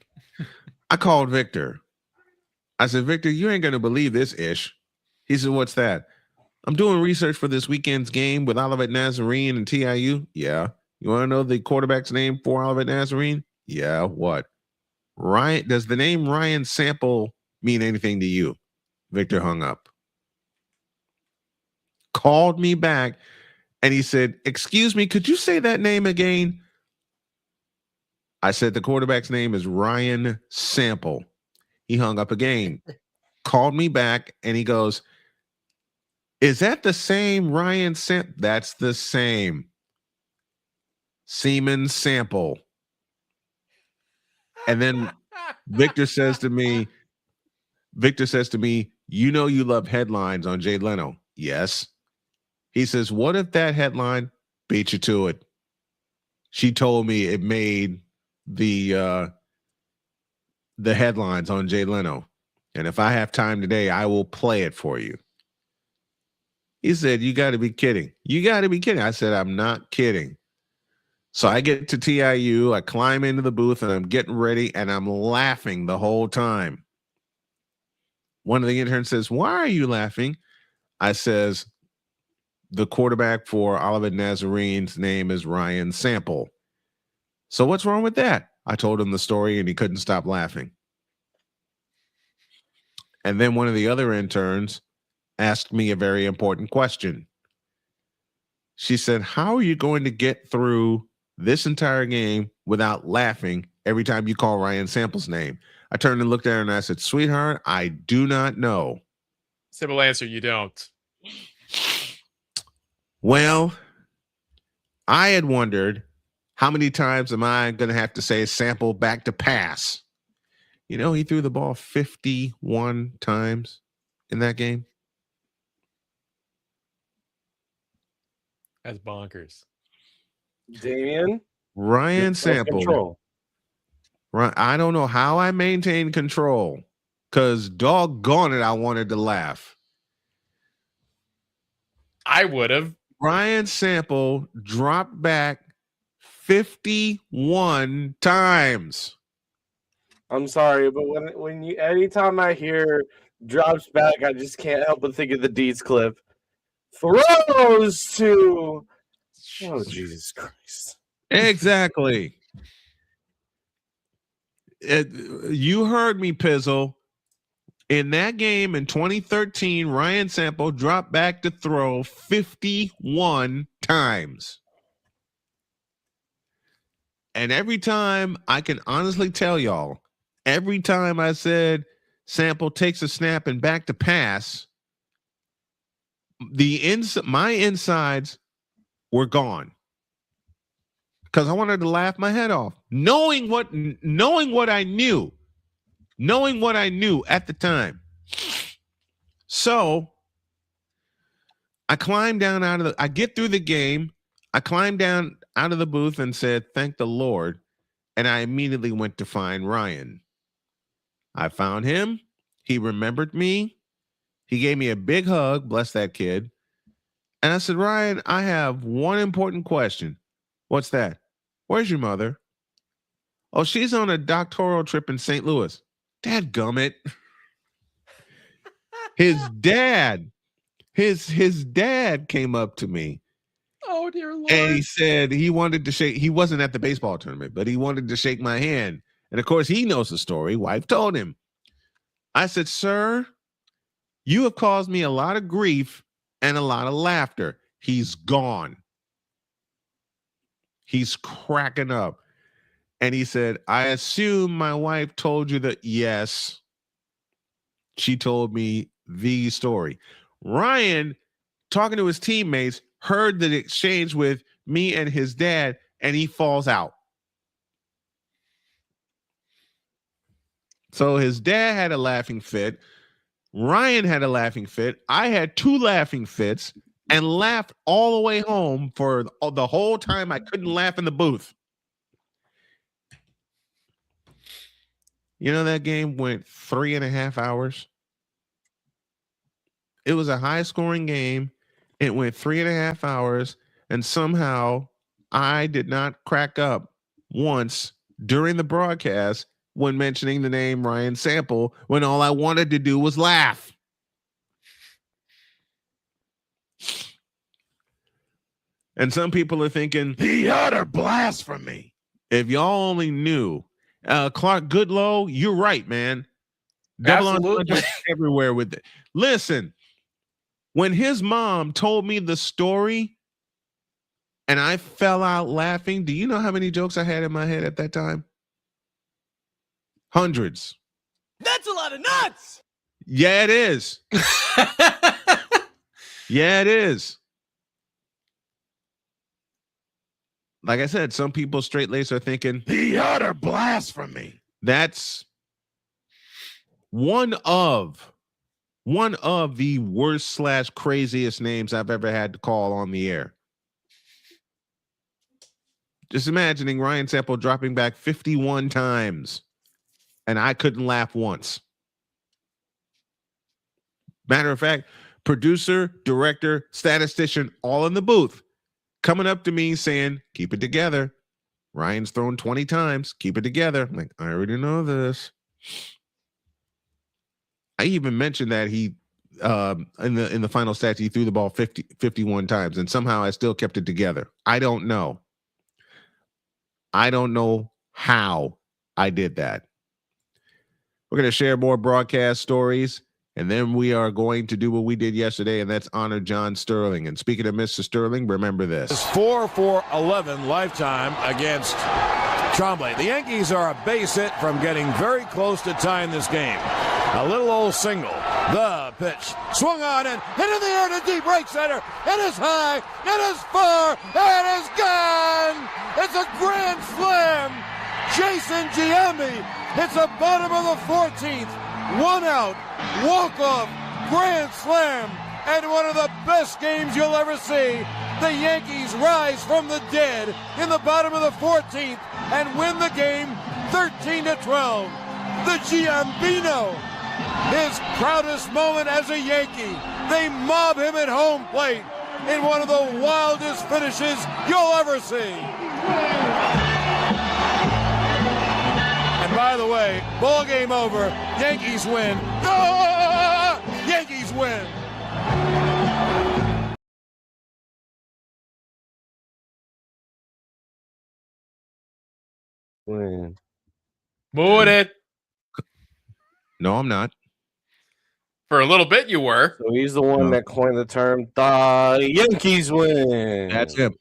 I called Victor. I said, Victor, you ain't going to believe this ish. He said, what's that? I'm doing research for this weekend's game with Olivet Nazarene and TIU. Yeah. You want to know the quarterback's name for Olivet Nazarene? Yeah. What? Ryan? Does the name Ryan Sample mean anything to you? Victor hung up. Called me back and he said, excuse me, could you say that name again? I said, the quarterback's name is Ryan Sample. He hung up again, called me back, and he goes, is that the same Ryan Sample? That's the same. Seaman Sample. And then Victor says to me, you know you love headlines on Jay Leno. Yes. He says, what if that headline beat you to it? She told me it made the headlines on Jay Leno. And if I have time today, I will play it for you. He said, you got to be kidding. You got to be kidding. I said, I'm not kidding. So I get to TIU, I climb into the booth, and I'm getting ready, and I'm laughing the whole time. One of the interns says, why are you laughing? I says, the quarterback for Olivet Nazarene's name is Ryan Sample. So what's wrong with that? I told him the story, and he couldn't stop laughing. And then one of the other interns asked me a very important question. She said, how are you going to get through this entire game without laughing every time you call Ryan Sample's name. I turned and looked at her and I said, sweetheart, I do not know. Simple answer, you don't. Well, I had wondered how many times am I going to have to say Sample back to pass? You know, he threw the ball 51 times in that game. That's bonkers. Damian, Ryan Sample. Right. I don't know how I maintained control because doggone it, I wanted to laugh. I would have. Ryan Sample dropped back 51 times. I'm sorry, but anytime I hear drops back, I just can't help but think of the Deeds clip. Throws to Jesus Christ. Exactly. You heard me, Pizzle. In that game in 2013, Ryan Sample dropped back to throw 51 times. And every time, I can honestly tell y'all, every time I said Sample takes a snap and back to pass, my insides were gone. Because I wanted to laugh my head off. Knowing what I knew at the time. So I climbed down I get through the game. I climbed down out of the booth and said, thank the Lord. And I immediately went to find Ryan. I found him. He remembered me. He gave me a big hug. Bless that kid. And I said, Ryan, I have one important question. What's that? Where's your mother? Oh, she's on a doctoral trip in St. Louis. Dadgummit. His dad came up to me. Oh, dear Lord. And he said he wanted to shake. He wasn't at the baseball tournament, but he wanted to shake my hand. And of course, he knows the story. Wife told him. I said, sir, you have caused me a lot of grief and a lot of laughter. He's gone. He's cracking up. And he said, I assume my wife told you that. Yes. She told me the story. Ryan, talking to his teammates, heard the exchange with me and his dad, and he falls out. So his dad had a laughing fit. Ryan had a laughing fit. I had two laughing fits and laughed all the way home for the whole time I couldn't laugh in the booth. You know, that game went 3.5 hours. It was a high-scoring game. It went 3.5 hours, and somehow I did not crack up once during the broadcast when mentioning the name Ryan Sample, when all I wanted to do was laugh. And some people are thinking, the utter blasphemy. If y'all only knew. Clark Goodlow, you're right, man. Double entendre everywhere with it. Listen, when his mom told me the story and I fell out laughing, do you know how many jokes I had in my head at that time? Hundreds. That's a lot of nuts. Yeah, it is. Yeah, it is. Like I said, some people straight-laced are thinking, the utter blasphemy. That's one of the worst / craziest names I've ever had to call on the air. Just imagining Ryan Sample dropping back 51 times and I couldn't laugh once. Matter of fact, producer, director, statistician, all in the booth, coming up to me saying, keep it together. Ryan's thrown 20 times. Keep it together. I'm like, I already know this. I even mentioned that he in the final stats, he threw the ball 51 times, and somehow I still kept it together. I don't know. I don't know how I did that. We're going to share more broadcast stories. And then we are going to do what we did yesterday, and that's honor John Sterling. And speaking of Mr. Sterling, remember this. It's 4-for-11 lifetime against Trombley. The Yankees are a base hit from getting very close to tying this game. A little old single. The pitch. Swung on and hit in the air to deep right center. It is high. It is far. It is gone. It's a grand slam. Jason Giambi hits the bottom of the 14th. 1 out. Walk-off. Grand slam. And one of the best games you'll ever see. The Yankees rise from the dead in the bottom of the 14th and win the game 13-12. The Giambino, his proudest moment as a Yankee. They mob him at home plate in one of the wildest finishes you'll ever see. And by the way, ball game over. Yankees win. Ah! Yankees win. Win. Mood it. No, I'm not. For a little bit, you were. So he's the one that coined the term, the Yankees win. That's him.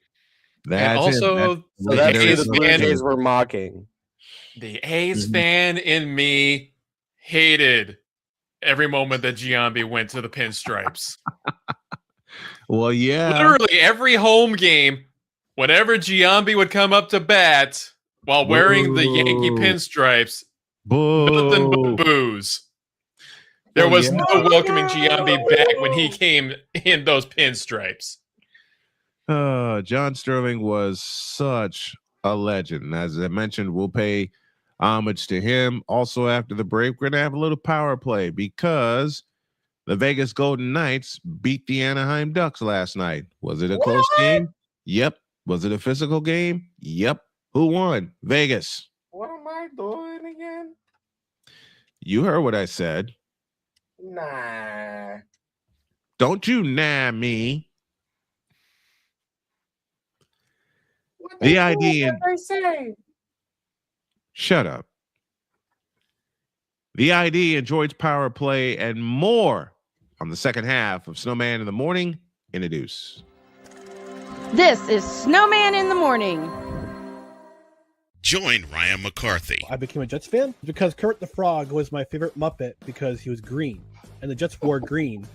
And also, that's who the Blue Jays were mocking. The A's fan in me hated every moment that Giambi went to the pinstripes. Well, yeah. Literally every home game, whenever Giambi would come up to bat while wearing the Yankee pinstripes, nothing but boos. There was no welcoming Giambi back when he came in those pinstripes. John Sterling was such a legend. As I mentioned, we'll pay homage to him. Also, after the break, we're going to have a little power play because the Vegas Golden Knights beat the Anaheim Ducks last night. Was it a close game? Yep. Was it a physical game? Yep. Who won? Vegas. What am I doing again? You heard what I said. Nah. Don't you nah me. The idea. Shut up. The ID and George Power Play and more on the second half of Snowman in the Morning. Introduce. This is Snowman in the Morning. Join Ryan McCarthy. I became a Jets fan because Kurt the Frog was my favorite Muppet because he was green. And the Jets wore green.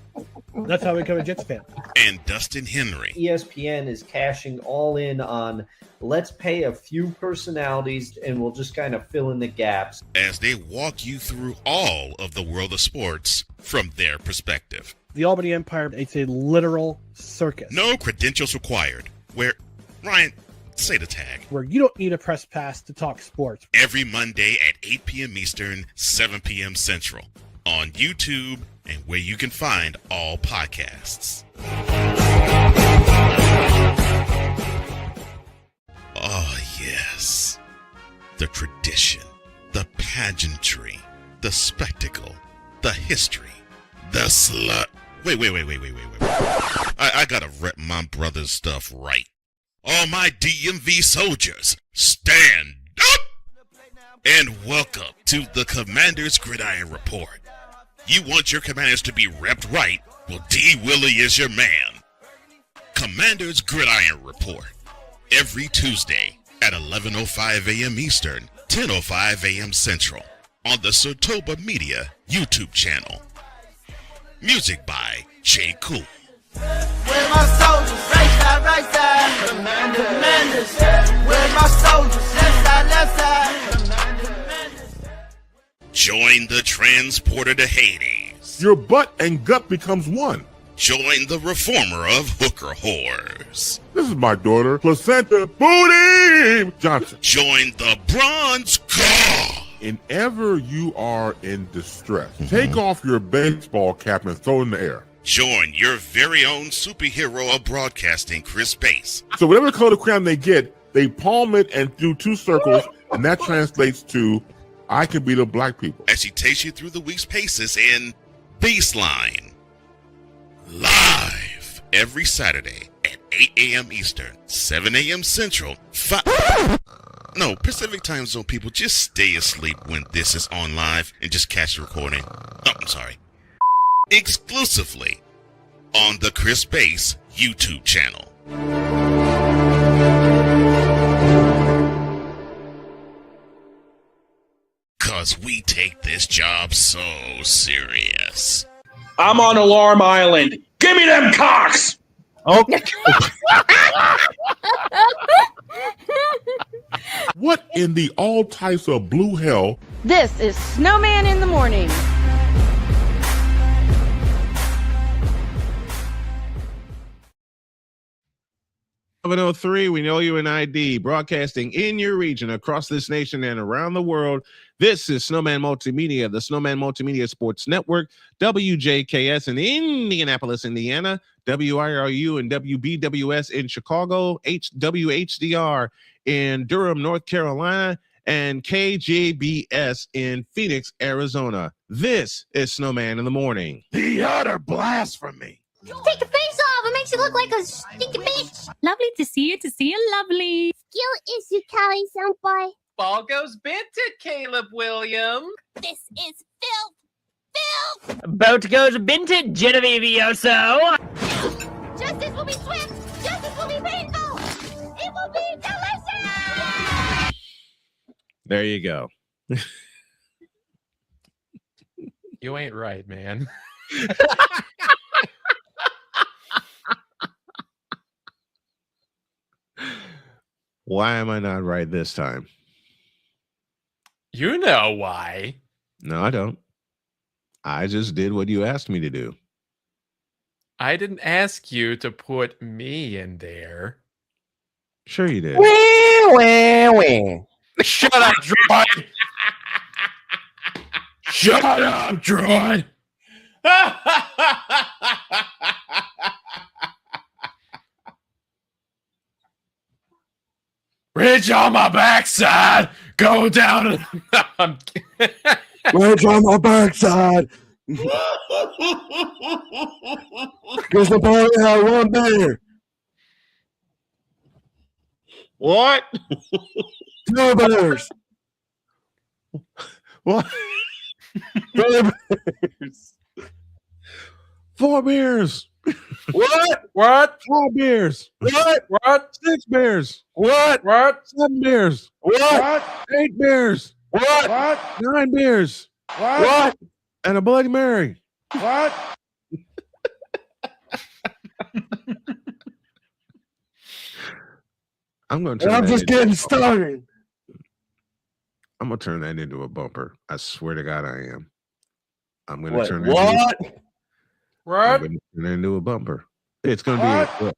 That's how I became a Jets fan. And Dustin Henry. ESPN is cashing all in on let's pay a few personalities and we'll just kind of fill in the gaps. As they walk you through all of the world of sports from their perspective. The Albany Empire, it's a literal circus. No credentials required. Where, Ryan, say the tag. Where you don't need a press pass to talk sports. Every Monday at 8 p.m. Eastern, 7 p.m. Central. On YouTube and where you can find all podcasts. Oh, yes. The tradition, the pageantry, the spectacle, the history, the slut. Wait. I gotta rep my brother's stuff right. All my DMV soldiers, stand up! And welcome to the Commander's Gridiron Report. You want your commanders to be repped right? Well, D. Willie is your man. Commander's Gridiron Report. Every Tuesday at 11:05 a.m. Eastern, 10:05 a.m. Central. On the Sotoba Media YouTube channel. Music by J. Cool. Where my soldiers? Right side. Commanders. Where my soldiers? Left side. Join the transporter to Hades. Your butt and gut becomes one. Join the reformer of hooker whores. This is my daughter, Placenta Booty Johnson. Join the bronze car. Whenever you are in distress, take off your baseball cap and throw it in the air. Join your very own superhero of broadcasting, Chris Bass. So whatever color crayon they get, they palm it and do 2 circles, and that translates to I can beat up black people. As he takes you through the week's paces in Baseline. Live every Saturday at 8 a.m. Eastern, 7 a.m. Central, Pacific Time Zone people, just stay asleep when this is on live and just catch the recording. Oh, I'm sorry. exclusively on the Chris Bass YouTube channel. Cause we take this job so serious. I'm on Alarm Island. Give me them cocks! Okay. What in the all types of blue hell? This is Snowman in the Morning. 703, we know you in ID, broadcasting in your region, across this nation, and around the world. This is Snowman Multimedia, the Snowman Multimedia Sports Network, WJKS in Indianapolis, Indiana, WIRU and WBWS in Chicago, WHDR in Durham, North Carolina, and KJBS in Phoenix, Arizona. This is Snowman in the Morning. The utter blasphemy. Take your face off. It makes you look like a stinky bitch. Lovely to see you, lovely. Skill issue, Callie, soundboy. Ball goes Benton, Caleb Williams. This is filth. Boat goes Benton, Genevieve Yoso. Justice will be swift. Justice will be painful. It will be delicious. There you go. You ain't right, man. Why am I not right this time? You know why. No, I don't. I just did what you asked me to do. I didn't ask you to put me in there. Sure you did. Shut up, Droid. Shut up, Droid. Rich on my backside, go down. Rich on my backside. Because the party had one bear. What? Two bears. What? Three bears. 4 beers. What? What? 4 beers. What? What? 6 beers. What? What? 7 beers. What? 8 beers. What? 9 beers. What? And a Bloody Mary. What? I'm going to. And I'm just getting started. I'm going to turn that into a bumper. I swear to God, I am. I'm going to What? turn What? What? I'm going to turn it into a bumper. It's going to be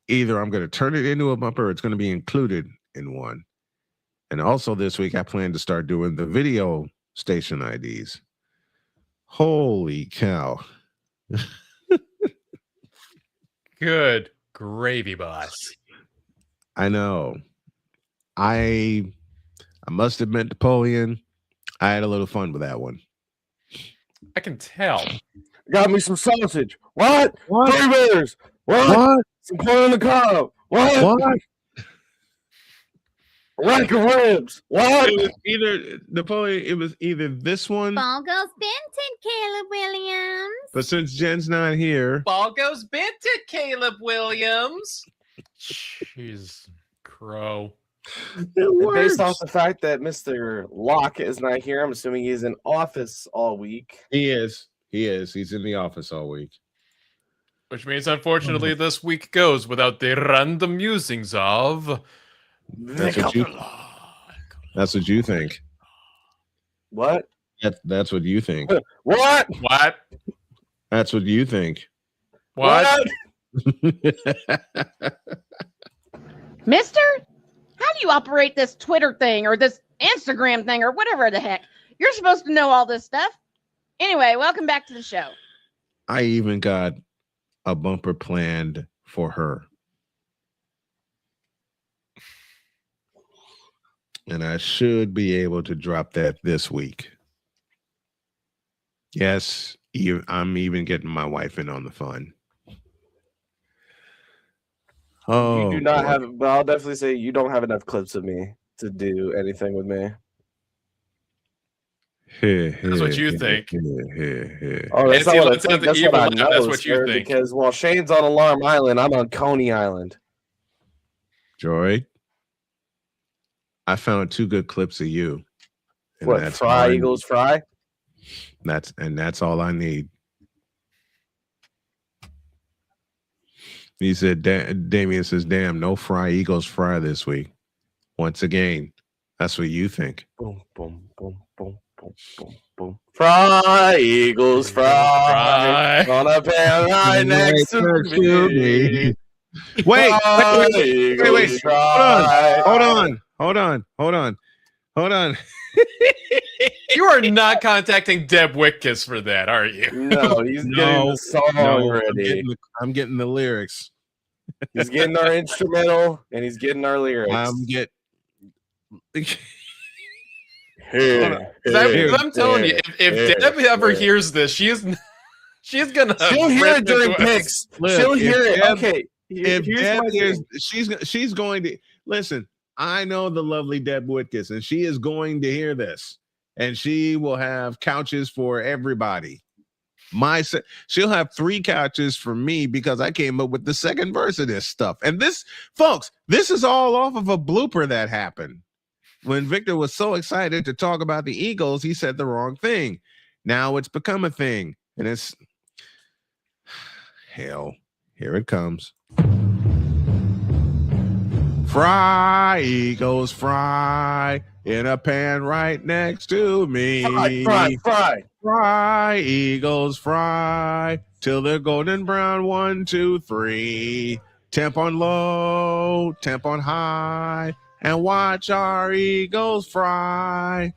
either I'm going to turn it into a bumper or it's going to be included in one. And also this week, I plan to start doing the video station IDs. Holy cow. Good gravy, boss. I know. I must admit, Napoleon, I had a little fun with that one. I can tell. Got me some sausage. What? What? 3 bears. What? Some corn on the cob. What? A rack of ribs. What? It was either Napoleon. It was either this one. Ball goes Benton, Caleb Williams. But since Jen's not here, Ball goes Benton, Caleb Williams. Jeez, crow. And based off the fact that Mr. Locke is not here, I'm assuming he's in office all week. He is. He's in the office all week. Which means, unfortunately, this week goes without the random musings of. That's what you think. What? That's what you think. What? What? That's what you think. What? Mister, how do you operate this Twitter thing or this Instagram thing or whatever the heck? You're supposed to know all this stuff. Anyway, welcome back to the show. I even got a bumper planned for her. And I should be able to drop that this week. Yes, I'm even getting my wife in on the fun. Oh, You do not have, but I'll definitely say you don't have enough clips of me to do anything with me. That's what you think. Oh, that's And not what I lets out think. the That's evil what I laugh. know, That's what you sir, think. because while Shane's on Alarm Island, I'm on Coney Island. Joy, I found 2 good clips of you. And What, that's Fry, Eagles, Fry? That's all I need. He said, Damien says, damn, no Fry, Eagles, Fry this week. Once again, that's what you think. Boom, boom, boom, boom, boom, boom, boom. Fry, Eagles, Fry. On a pan right next to me. Wait. Eagles, Fry. Hold on. You are not contacting Deb Witkiss for that, are you? No, he's getting the song ready. I'm getting the lyrics. He's getting our instrumental and he's getting our lyrics. I'm telling you, if Deb ever hears this, she's gonna. She'll hear it during picks. She'll hear it. Okay. If Deb hears, she's going to listen. I know the lovely Deb Witkiss, and she is going to hear this, and she will have couches for everybody. She'll have 3 couches for me because I came up with the second verse of this stuff. And this, folks, this is all off of a blooper that happened. When Victor was so excited to talk about the Eagles, he said the wrong thing. Now it's become a thing. And it's hell. Here it comes. Fry, Eagles, fry in a pan right next to me. Fry, Eagles, fry till they're golden brown. 1, 2, 3. Temp on low, temp on high, and watch our Eagles fry.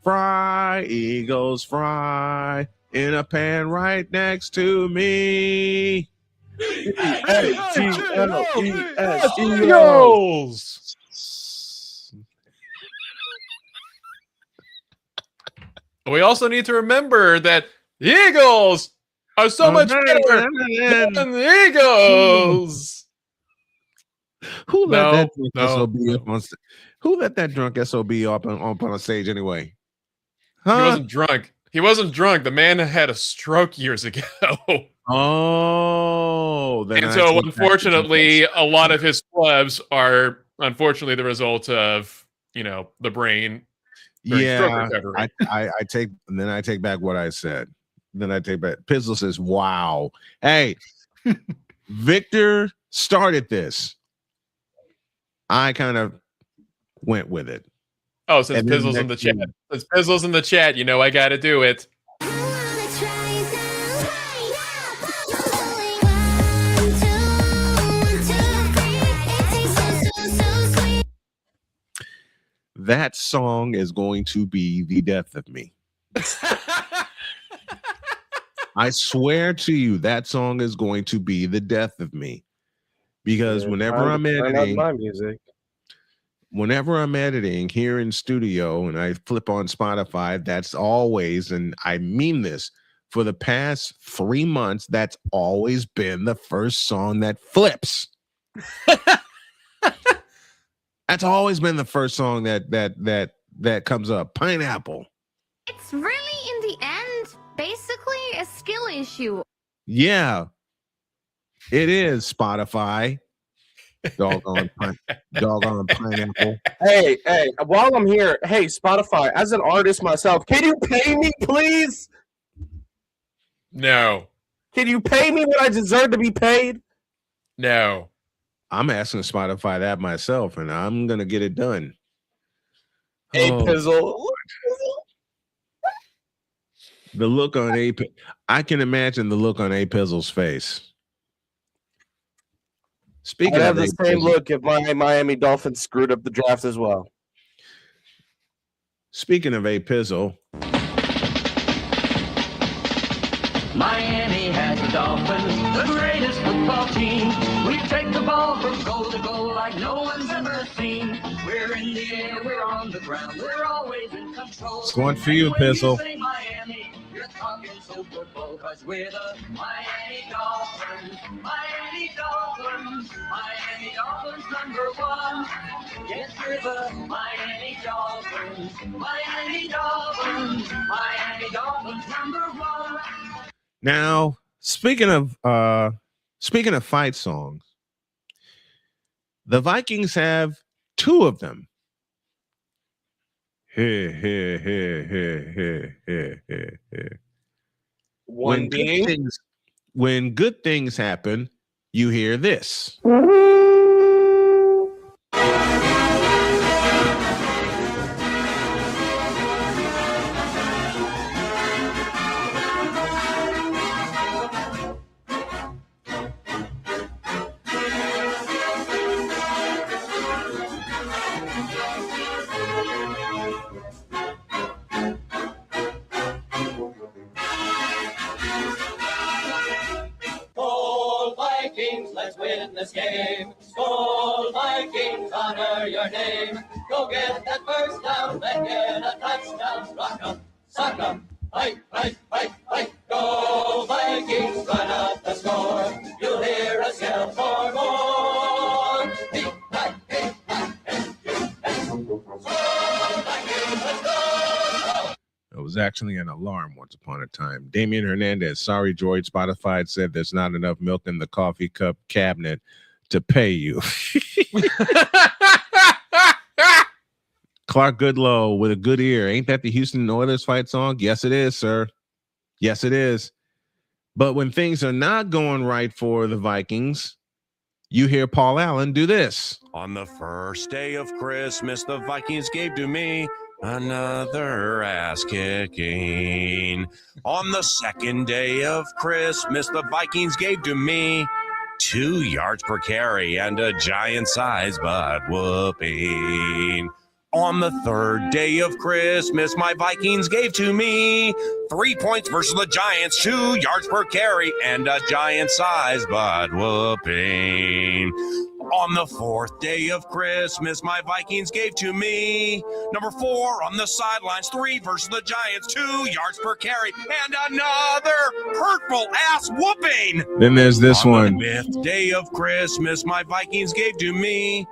Fry, Eagles, fry in a pan right next to me. Eagles. We also need to remember that the Eagles are so much better than the Eagles. Who let that drunk SOB up on stage? Who let that drunk SOB up on a stage anyway? Huh? He wasn't drunk. He wasn't drunk. The man had a stroke years ago. Oh, and so unfortunately, a lot of his clubs are unfortunately the result of the brain. Yeah, I take back what I said. Then I take back. Pizzle says, "Wow, hey, Victor started this. I kind of went with it." Oh, since Pizzle's in the chat. Since Pizzle's in the chat, I got to do it. That song is going to be the death of me. I swear to you, that song is going to be the death of me. Because whenever I'm editing my music. Whenever I'm editing here in studio and I flip on Spotify, that's always, and I mean this, for the past 3 months, that's always been the first song that flips. That's always been the first song that comes up. Pineapple. It's really, in the end, basically a skill issue. Yeah, it is, Spotify. Doggone pineapple. Hey, while I'm here, hey, Spotify, as an artist myself, can you pay me, please? No. Can you pay me what I deserve to be paid? No. I'm asking Spotify that myself, and I'm going to get it done. Hey, Pizzle. The look on I can imagine the look on A Pizzle's face. Speaking I'd have of the same look if my Miami Dolphins screwed up the draft as well. Speaking of A Pizzle, Miami has the Dolphins, the greatest football team. We take the ball from goal to goal like no one's ever seen. We're in the air, we're on the ground, we're always in control. It's one for you, Pizzle. Miami, you're talking Super Bowl, 'cause we're the Miami Dolphins. Miami Dolphins. Miami Dolphins #1. Yes, we're the Miami Dolphins. Miami Dolphins. Miami Dolphins #1. Now, speaking of fight songs, the Vikings have two of them. When good things happen, you hear this. Skol Vikings, let's win this game. Skol Vikings, honor your name. Go get that first down, then get a touchdown. Rock 'em, sock 'em, fight, fight, fight, fight. Go Vikings, run up the score. You'll hear us yell for more. It was actually an alarm once upon a time. Damian Hernandez, sorry, Droid. Spotify said there's not enough milk in the coffee cup cabinet to pay you. Clark Goodlow with a good ear. Ain't that the Houston Oilers fight song? Yes, it is, sir. Yes, it is. But when things are not going right for the Vikings, you hear Paul Allen do this. On the first day of Christmas, the Vikings gave to me another ass kicking. On the second day of Christmas, the Vikings gave to me 2 yards per carry and a giant size butt whooping. On the third day of Christmas, my Vikings gave to me 3 points versus the Giants, 2 yards per carry and a giant size butt whooping. On the fourth day of Christmas, my Vikings gave to me number 4 on the sidelines, 3 versus the Giants, 2 yards per carry, and another hurtful ass whooping. Then there's this one. On the 5th day of Christmas, my Vikings gave to me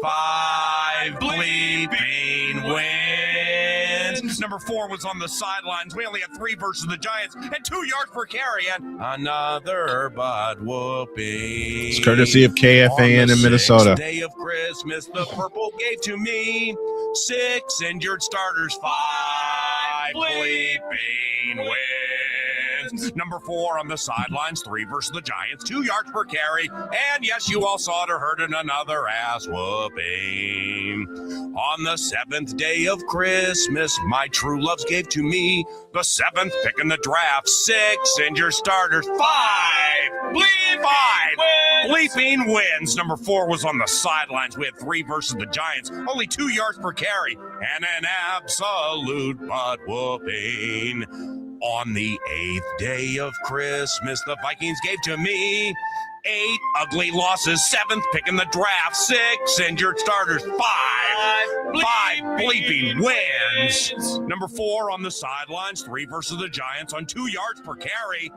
5 bleeping wins. Number 4 was on the sidelines. We only had 3 versus the Giants and 2 yards per carry and another butt whooping. It's courtesy of KFAN in Minnesota. On the 6th day of Christmas, the Purple gave to me 6 injured starters, 5 bleeping wins. Number 4 on the sidelines, 3 versus the Giants, 2 yards per carry, and yes, you all saw it or heard it, another ass whooping. On the 7th day of Christmas, my true loves gave to me the 7th pick in the draft, 6 injured starters, 5 bleeping wins. Number 4 was on the sidelines. We had 3 versus the Giants, only 2 yards per carry, and an absolute butt whooping. On the 8th day of Christmas, the Vikings gave to me 8 ugly losses, 7th pick in the draft, 6 injured starters, 5 bleeping wins. Number 4 on the sidelines, 3 versus the Giants on 2 yards per carry,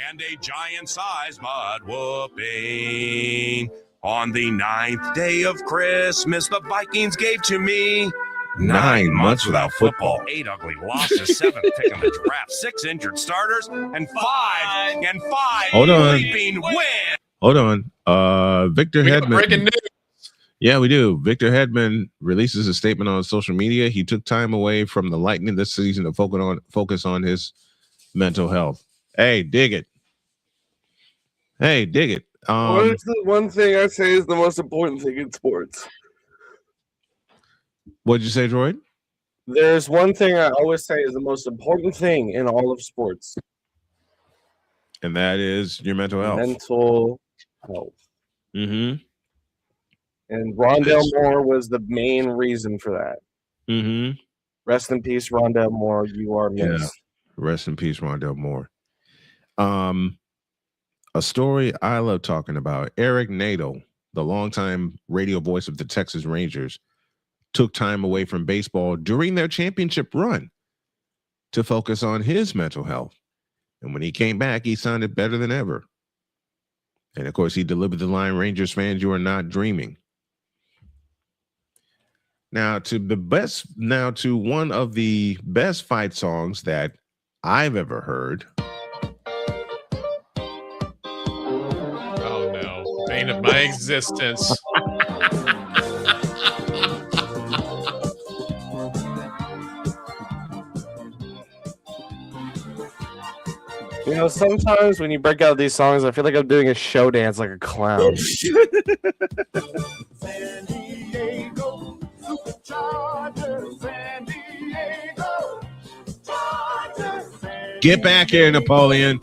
and a giant-sized butt whooping. On the 9th day of Christmas, the Vikings gave to me 9 months without football, 8 ugly losses, 7th pick in the draft, 6 injured starters, and 5 bleeping wins. Hold on. Victor Hedman. Breaking news. Yeah, we do. Victor Hedman releases a statement on social media. He took time away from the Lightning this season to focus on his mental health. Hey, dig it. Hey, dig it. What is the one thing I say is the most important thing in sports? What'd you say, Droid? There's one thing I always say is the most important thing in all of sports. And that is your mental health. Mental health. Mm-hmm. And Rondell Moore was the main reason for that. Mm-hmm. Rest in peace, Rondell Moore. You are missed. Yeah. Rest in peace, Rondell Moore. A story I love talking about. Eric Nadeau, the longtime radio voice of the Texas Rangers, took time away from baseball during their championship run. to focus on his mental health. And when he came back, he sounded better than ever. And of course, he delivered the line, Rangers fans, you are not dreaming. Now to one of the best fight songs that I've ever heard. Oh no, bane of my existence. You know, sometimes when you break out these songs, I feel like I'm doing a show dance like a clown. San Diego, Superchargers, San Diego, Chargers, Get back here, Napoleon.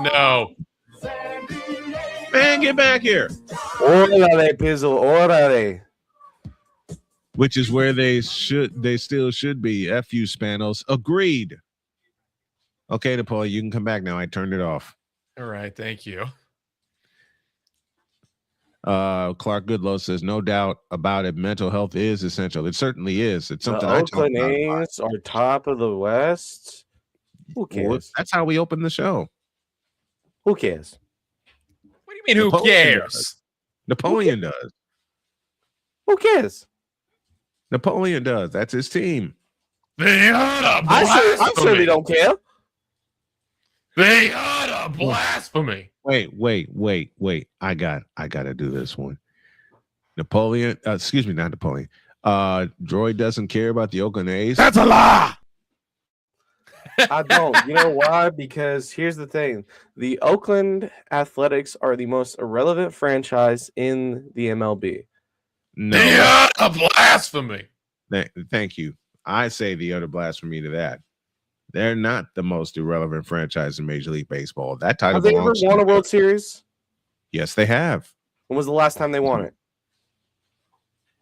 No. Man, get back here. Orale, Pizzle, orale. Which is where they still should be. F you, Spanos. Agreed. Okay, Napoleon, you can come back now. I turned it off. All right, thank you. Clark Goodlow says, no doubt about it, mental health is essential. It certainly is. It's something The I talk Oakland about. A's are top of the West. Who cares? Well, that's how we open the show. Who cares? What do you mean, who Napoleon cares? does. Napoleon does. Who cares? Napoleon does. That's his team. They are I certainly don't care. They are blasphemy. Wait. I gotta do this one. Napoleon, excuse me, not Napoleon. Droid doesn't care about the Oakland A's. That's a lie. I don't. You know why? Because here's the thing. The Oakland Athletics are the most irrelevant franchise in the MLB. No. They are blasphemy. Thank you. I say the utter blasphemy to that. They're not the most irrelevant franchise in Major League Baseball. That title Have they ever belongs to won a them. World Series? Yes, they have. When was the last time they won it?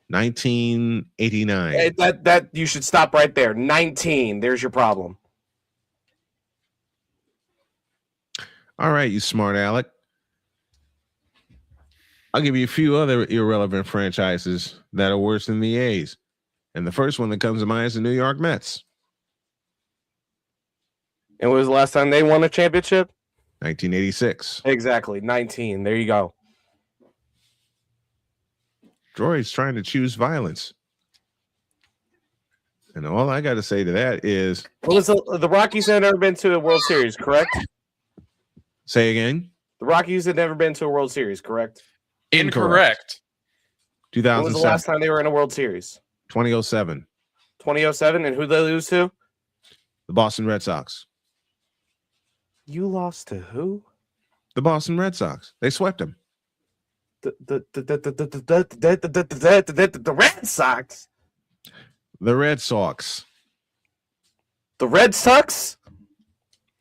1989. Hey, that you should stop right there. 19. There's your problem. All right, you smart Alec. I'll give you a few other irrelevant franchises that are worse than the A's. And the first one that comes to mind is the New York Mets. And when was the last time they won a championship? 1986. Exactly. 19. There you go. Droid's trying to choose violence. And all I got to say to that is... Well, the Rockies had never been to a World Series, correct? Say again? The Rockies had never been to a World Series, correct? Incorrect. 2007. When was the last time they were in a World Series? 2007. 2007, and who they lose to? The Boston Red Sox. You lost to who? The Boston Red Sox. They swept them. The Red Sox. The Red Sox. The Red Sox?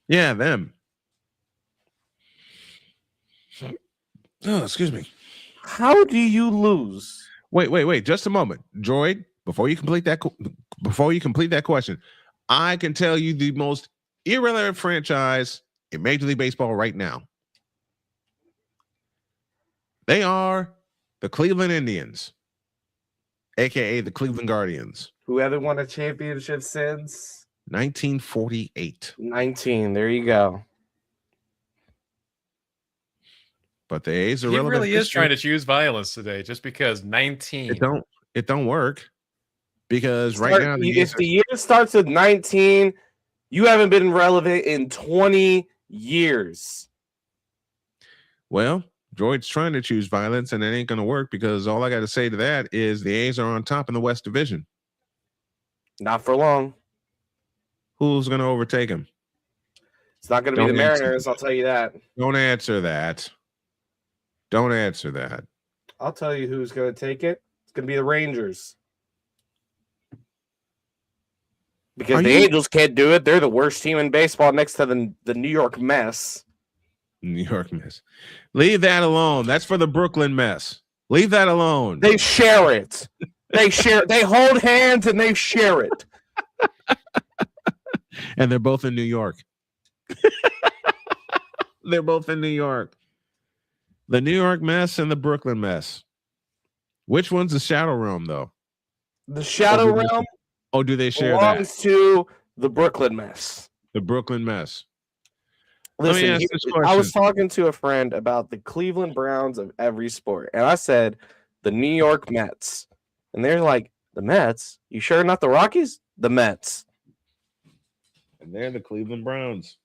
Yeah, them. Oh, excuse me. How do you lose? Wait. Just a moment, Droid. Before you complete that question, I can tell you the most irrelevant franchise in Major League Baseball right now. They are the Cleveland Indians, aka the Cleveland Guardians. Who haven't won a championship since 1948. 19. There you go. But the A's are He relevant. really is trying to choose violence today, just because 19. It don't work because right now if the year starts with 19, you haven't been relevant in 20 years. Well, Droid's trying to choose violence, and it ain't going to work because all I got to say to that is the A's are on top in the West Division. Not for long. Who's going to overtake him? It's not going to be the Mariners, I'll tell you that. Don't answer that. Don't answer that. I'll tell you who's going to take it. It's going to be the Rangers. Because the Angels can't do it. They're the worst team in baseball next to the New York mess. New York mess. Leave that alone. That's for the Brooklyn mess. Leave that alone. They share it. They share. They hold hands and they share it. And they're both in New York. They're both in New York. The New York mess and the Brooklyn mess. Which one's the Shadow Realm, though? The Shadow Realm. Oh, do they share belongs that? to The Brooklyn mess. The Brooklyn mess. Listen, I was talking to a friend about the Cleveland Browns of every sport, and I said the New York Mets. And they're like, the Mets? You sure not the Rockies? The Mets. And they're the Cleveland Browns.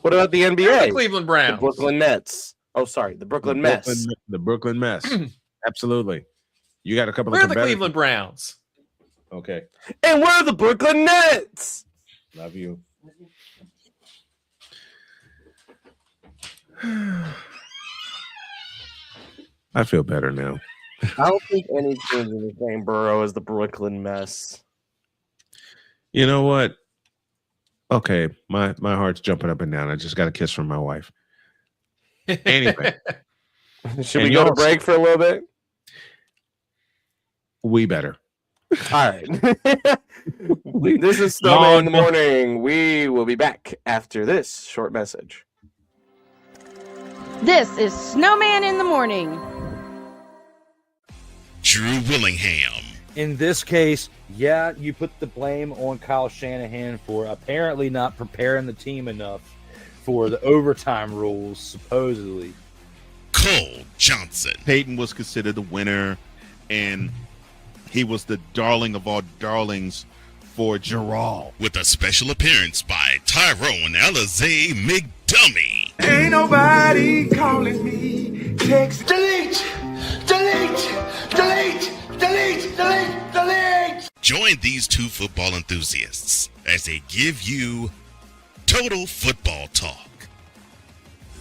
What about the NBA? They're the Cleveland Browns. The Brooklyn Nets. Oh, sorry, the Brooklyn Mets. The Brooklyn Mets. Absolutely. You got a couple We're of the Cleveland Browns. Okay. And we're the Brooklyn Nets. Love you. I feel better now. I don't think any teams in the same borough as the Brooklyn mess. You know what? Okay, my heart's jumping up and down. I just got a kiss from my wife. Anyway. Should we go to break for a little bit? We better. All right. This is Snowman in the morning. We will be back after this short message. This is Snowman in the morning. Drew Willingham. In this case, yeah, you put the blame on Kyle Shanahan for apparently not preparing the team enough for the overtime rules, supposedly. Cole Johnson. Peyton was considered the winner, and he was the darling of all darlings for Gerald. With a special appearance by Tyrone Alizé McDummy. Ain't nobody calling me. Text delete, delete, delete, delete, delete, delete. Join these two football enthusiasts as they give you Total Football Talk.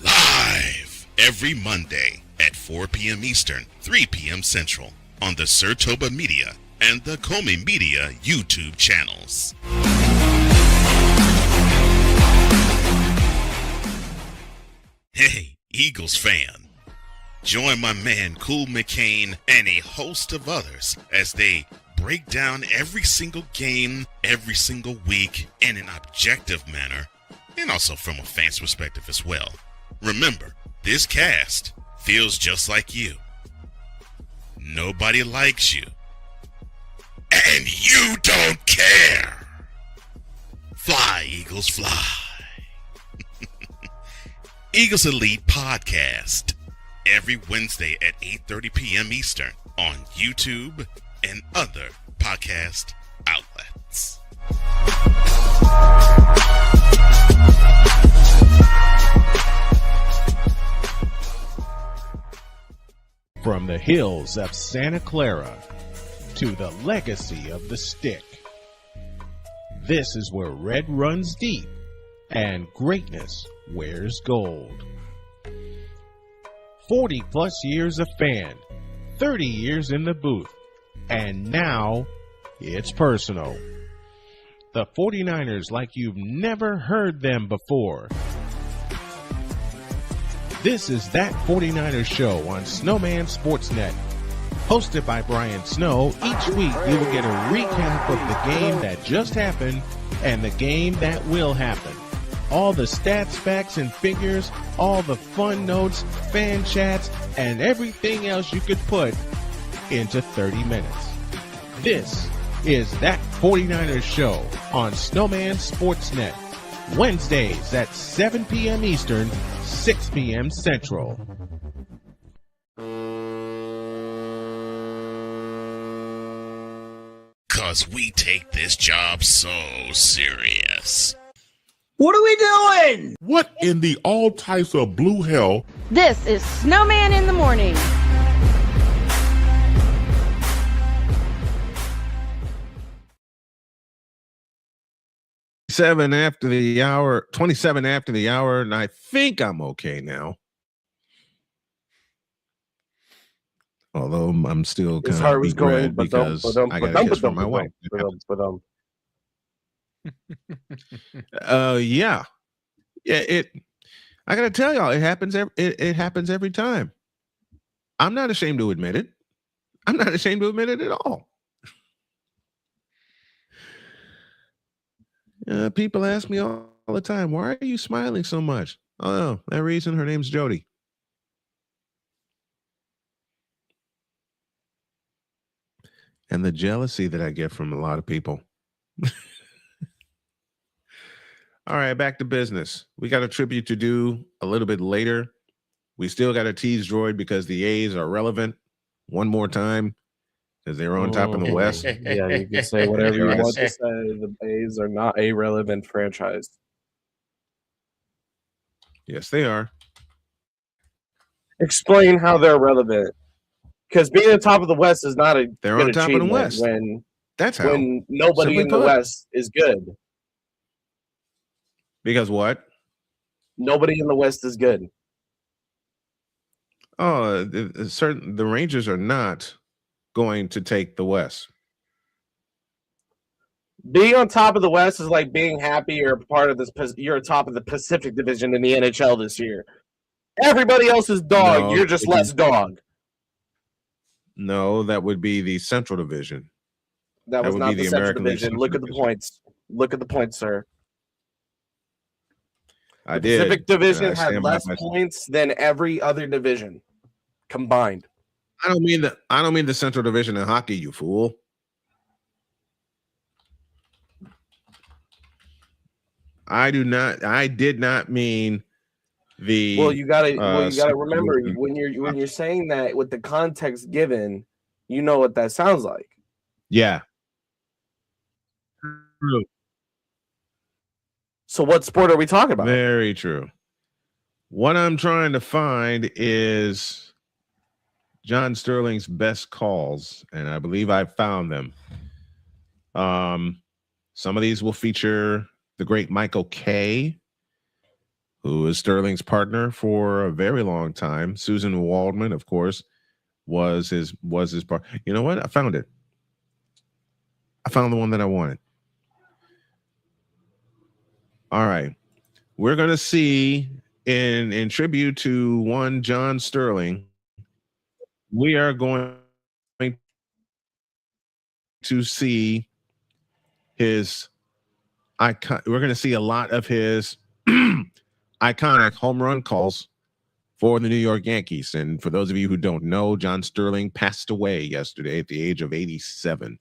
Live every Monday at 4 p.m. Eastern, 3 p.m. Central on the Sertoba Media and the Comey Media YouTube channels. Hey, Eagles fan. Join my man Cool McCain and a host of others as they break down every single game, every single week in an objective manner, and also from a fan's perspective as well. Remember, this cast feels just like you. Nobody likes you. And you don't care. Fly, Eagles, fly. Eagles Elite Podcast. Every Wednesday at 8:30 p.m. Eastern on YouTube and other podcast outlets. From the hills of Santa Clara to the legacy of the stick, this is where red runs deep and greatness wears gold. 40 plus years of fan, 30 years in the booth, and now it's personal. The 49ers like you've never heard them before. This is That 49ers Show on Snowman Sportsnet. Hosted by Brian Snow, each week you will get a recap of the game that just happened and the game that will happen. All the stats, facts, and figures, all the fun notes, fan chats, and everything else you could put into 30 minutes. This is That 49ers Show on Snowman Sportsnet. Wednesdays at 7 p.m. Eastern, 6 p.m. Central. Cause we take this job so serious. What are we doing? What in the all types of blue hell? This is Snowman in the morning. Seven after the hour, 27 after the hour, and I think I'm okay now. Although I'm still kind of deep red because I got a kiss from my wife. Yeah. I gotta tell y'all, it happens. It happens every time. I'm not ashamed to admit it. I'm not ashamed to admit it at all. People ask me all the time, why are you smiling so much? Oh, that reason, her name's Jody. And the jealousy that I get from a lot of people. All right, back to business. We got a tribute to do a little bit later. We still got to tease Droid because the A's are relevant one more time because they're on top in the West. Yeah, you can say whatever you want to say. The A's are not a relevant franchise. Yes, they are. Explain how they're relevant. Because being on top of the West is not a They're good on top of the achievement West. when nobody in the West is good. Because what? Nobody in the West is good. Oh, the Rangers are not going to take the West. Being on top of the West is like being happy you're part of this. You're top of the Pacific Division in the NHL this year. Everybody else is dog. No, You're just less dog. No, that would be the Central Division. That was would not be the Central Division. Look at the points. Look at the points, sir. I The did. Pacific Division I had stand by less my- points than every other division combined. I don't mean the Central Division in hockey, you fool. I did not mean the Well, you gotta Central remember Division. when you're saying that with the context given, you know what that sounds like. Yeah. True. So what sport are we talking about? Very true. What I'm trying to find is John Sterling's best calls, and I believe I found them. Some of these will feature the great Michael Kay, who is Sterling's partner for a very long time. Susan Waldman, of course, was his part. You know what? I found it. I found the one that I wanted. All right. We're going to see in tribute to one John Sterling, we are going to see his icon. We're going to see a lot of his iconic home run calls for the New York Yankees. And for those of you who don't know, John Sterling passed away yesterday at the age of 87.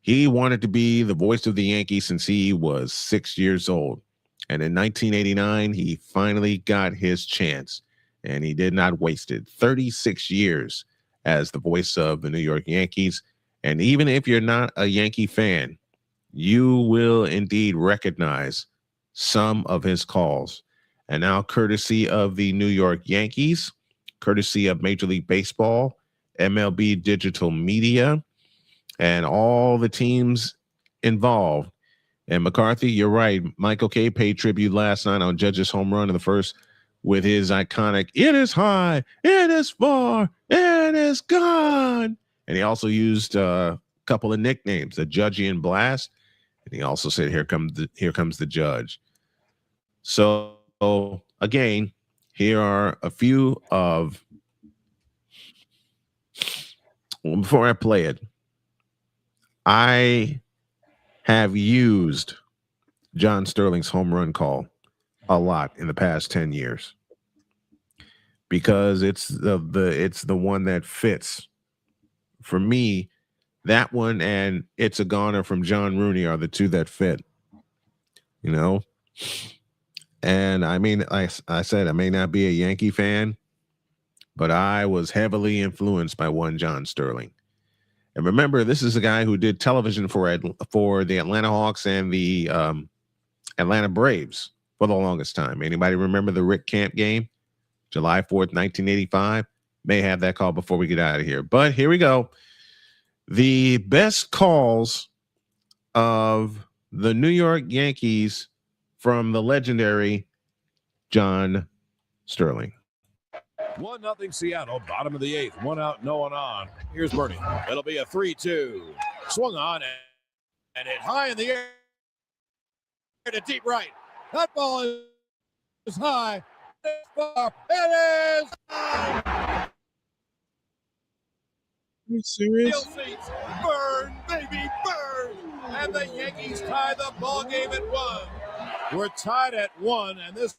He wanted to be the voice of the Yankees since he was 6 years old. And in 1989, he finally got his chance, and he did not waste it. 36 years as the voice of the New York Yankees. And even if you're not a Yankee fan, you will indeed recognize some of his calls. And now, courtesy of the New York Yankees, courtesy of Major League Baseball, MLB Digital Media, and all the teams involved. And McCarthy, you're right. Michael Kay paid tribute last night on Judge's home run in the first with his iconic, "It is high, it is far, it is gone." And he also used a couple of nicknames, the Judgy and Blast. And he also said, here comes the Judge. So again, here are a few of, before I play it, I have used John Sterling's home run call a lot in the past 10 years because it's the one that fits. For me, that one and "It's a Goner" from John Rooney are the two that fit, you know? And I mean, I said, I may not be a Yankee fan, but I was heavily influenced by one John Sterling. And remember, this is a guy who did television for the Atlanta Hawks and the Atlanta Braves for the longest time. Anybody remember the Rick Camp game? July 4th, 1985? May have that call before we get out of here. But here we go. The best calls of the New York Yankees from the legendary John Sterling. 1-0 Seattle, bottom of the eighth. 1 out, no one on. Here's Bernie. It'll be a 3-2. Swung on and hit high in the air to deep right. That ball is high. It's far. It is high. Are you serious? Steel seats. Burn, baby, burn. And the Yankees tie the ball game at 1. We're tied at 1, and this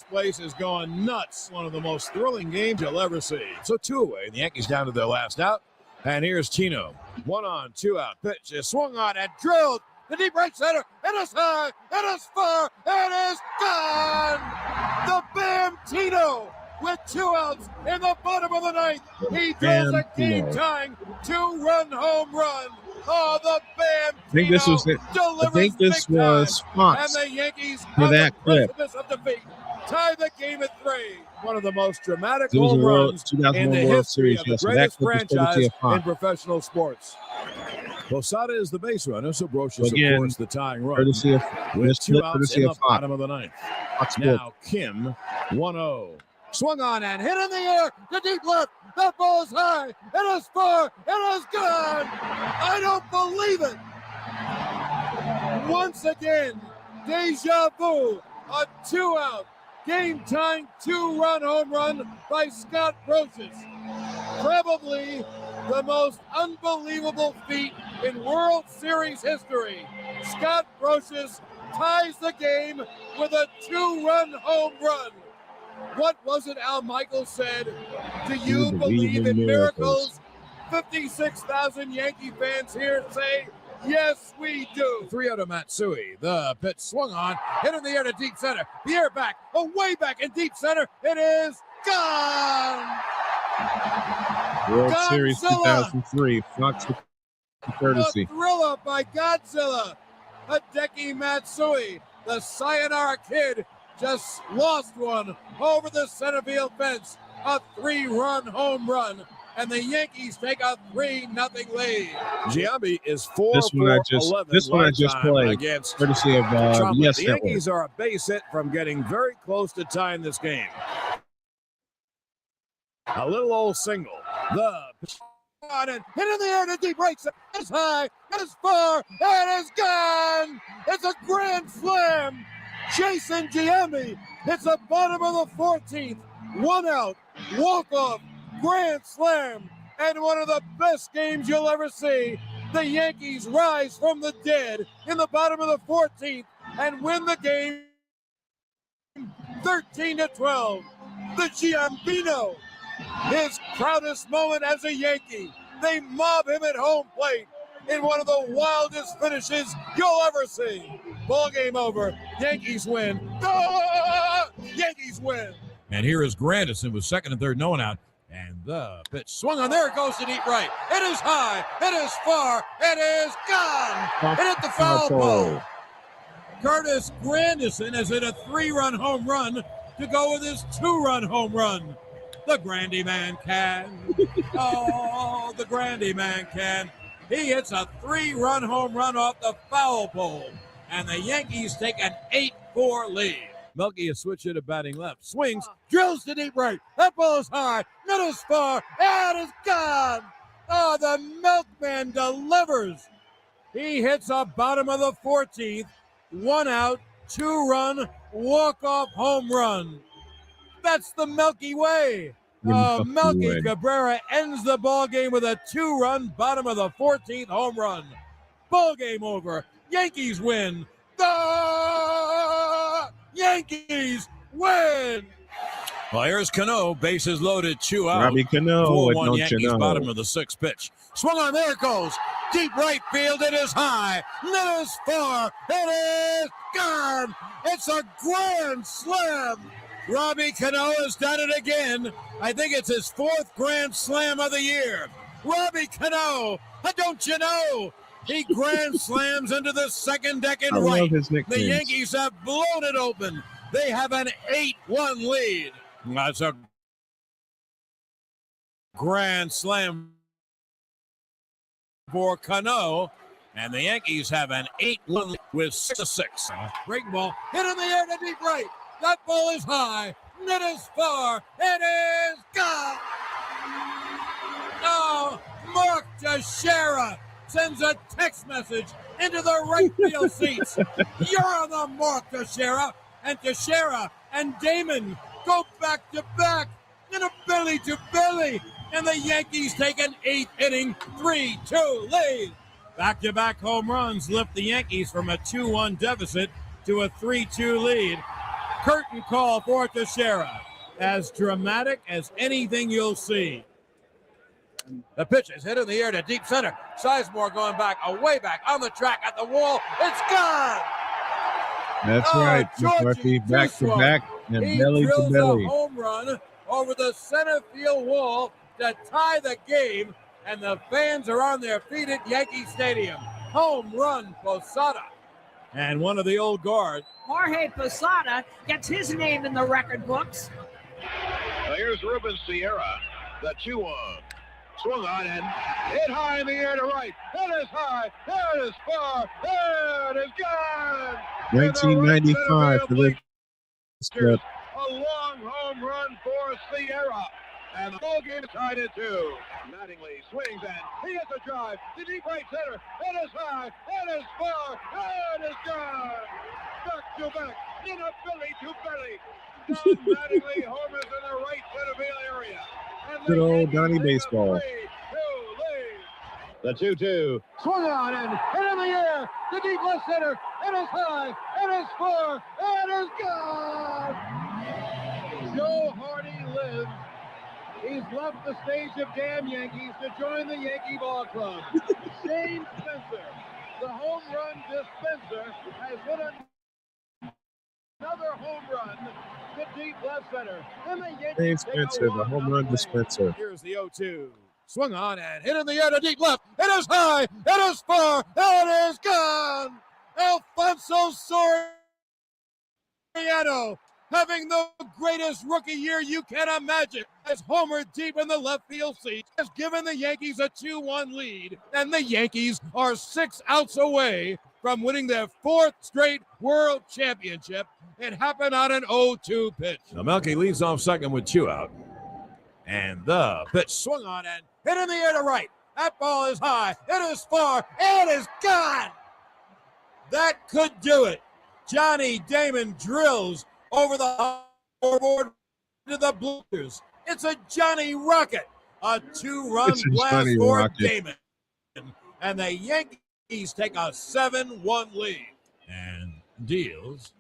place is going nuts. One of the most thrilling games you'll ever see. So 2 away. The Yankees down to their last out. And here's Tino. 1 on, 2 out. Pitch is swung on and drilled The deep right center. It is high. It is far. It is gone. The Bam-Tino with 2 outs in the bottom of the ninth. He drills a game-tying 2-run home run. Oh, the Bam-Tino delivers big time. Fox and the Yankees for on that the clip. precipice of defeat tie the game at 3. One of the most dramatic It was home a World, runs 2001 in the World history Series. of the Yes, so that greatest clip is courtesy franchise of Fox. in professional sports. Posada is the base runner, so Brocious, Again, of course, the tying run. courtesy of with this 2 clip, outs courtesy in of the Fox. bottom of the ninth. Fox Now Kim, 1-0. Swung on and hit in the air to deep left. That ball is high. It is far. It is gone. I don't believe it. Once again, deja vu. A 2-out, game-tying 2-run home run by Scott Brocious. Probably the most unbelievable feat in World Series history. Scott Brocious ties the game with a 2-run home run. What was it Al Michaels said? Do you believe in miracles? 56,000 Yankee fans here say, yes, we do. 3-0 to Matsui. The pitch swung on, hit in the air to deep center. The air back, away back in deep center. It is gone. World Godzilla. Series 2003. Fox with courtesy. A thriller by Godzilla. Hideki Matsui, the Sayonara Kid, just lost one over the center field fence. A 3-run home run. And the Yankees take a 3-0 lead. Giambi is 4 This one I just played. against Courtesy of Trump. Yes The Network. Yankees are a base hit from getting very close to tying this game. A little old single. The on and hit in the air to deep right. It is high. It is far. It is gone. It's a grand slam. Jason Giambi hits the bottom of the 14th. 1 out. Walk off. Grand slam. And one of the best games you'll ever see. The Yankees rise from the dead in the bottom of the 14th and win the game 13-12. The Giambino, his proudest moment as a Yankee. They mob him at home plate in one of the wildest finishes you'll ever see. Ball game over. Yankees win. Ah! Yankees win. And here is Grandison with second and third, no one out. And the pitch swung on. There it goes to deep right. It is high. It is far. It is gone. It hit the foul pole. Curtis Grandison has hit a 3-run home run to go with his 2-run home run. The Grandy Man can. Oh, the Grandy Man can. He hits a 3-run home run off the foul pole. And the Yankees take an 8-4 lead. Melky is switch hitter batting left. Swings, drills to deep right. That ball is high. Not as far. And it's gone. Oh, the Milkman delivers. He hits a bottom of the 14th. 1 out, 2-run, walk-off home run. That's the Milky Way. Melky Cabrera ends the ball game with a 2-run, bottom of the 14th home run. Ball game over. Yankees win. The Yankees win. Well, here's Cano, bases loaded, 2 out. Robbie Cano, 4-1 don't Yankees, you know? bottom of the 6th pitch. Swung on, there it goes. Deep right field, it is high. It is far. It is gone. It's a grand slam. Robbie Cano has done it again. I think it's his 4th grand slam of the year. Robbie Cano, don't you know? He grand slams into the second deck in I right. love his The nicknames. Yankees have blown it open. They have an 8-1 lead. That's a grand slam for Cano. And the Yankees have an 8-1 lead with 6-6. Break ball, hit in the air to deep right. That ball is high. It is far. It is gone. Oh, Mark Teixeira sends a text message into the right field seats. You're on the mark, Teixeira. And Teixeira and Damon go back to back in a belly to belly. And the Yankees take an 8th inning 3-2 lead. Back-to-back home runs lift the Yankees from a 2-1 deficit to a 3-2 lead. Curtain call for Teixeira. As dramatic as anything you'll see. The pitch is hit in the air to deep center. Sizemore going back, away back, on the track, at the wall. It's gone! That's right. McCarthy back to back and belly to drills belly. a home run over the center field wall to tie the game, and the fans are on their feet at Yankee Stadium. Home run, Posada. And one of the old guard. Jorge Posada gets his name in the record books. Now here's Ruben Sierra, the 2-1. Swung on and hit high in the air to right. That is high. That is far. That is gone. 1995 for this clip. A long home run for Sierra. And the ball game is tied at 2. Mattingly swings and he hits a drive to deep right center. That is high. That is far. That is gone. Back to back. In a belly to belly. Don Mattingly homers in the right center field area. Good old Donnie baseball. The 2-2. Swung on and hit in the air. The deep left center. It is high. It is far. It is gone. Joe Hardy lives. He's left the stage of Damn Yankees to join the Yankee Ball Club. Shane Spencer, the home run dispenser, has hit another home run to deep left center. And the Yankees Shane Spencer, the home run dispenser. Here's the 0-2. Swung on and hit in the air to deep left. It is high. It is far. It is gone. Alfonso Soriano, having the greatest rookie year you can imagine, has homered deep in the left field seat, has given the Yankees a 2-1 lead, and the Yankees are 6 outs away from winning their 4th straight World Championship. It happened on an 0-2 pitch. Now Melky leads off second with 2 out. And the pitch swung on and hit in the air to right. That ball is high. It is far. It is gone. That could do it. Johnny Damon drills over the scoreboard to the Blues. It's a Johnny Rocket. A 2-run blast for Rocket. Damon. And the Yankees take a 7-1 lead. And deals.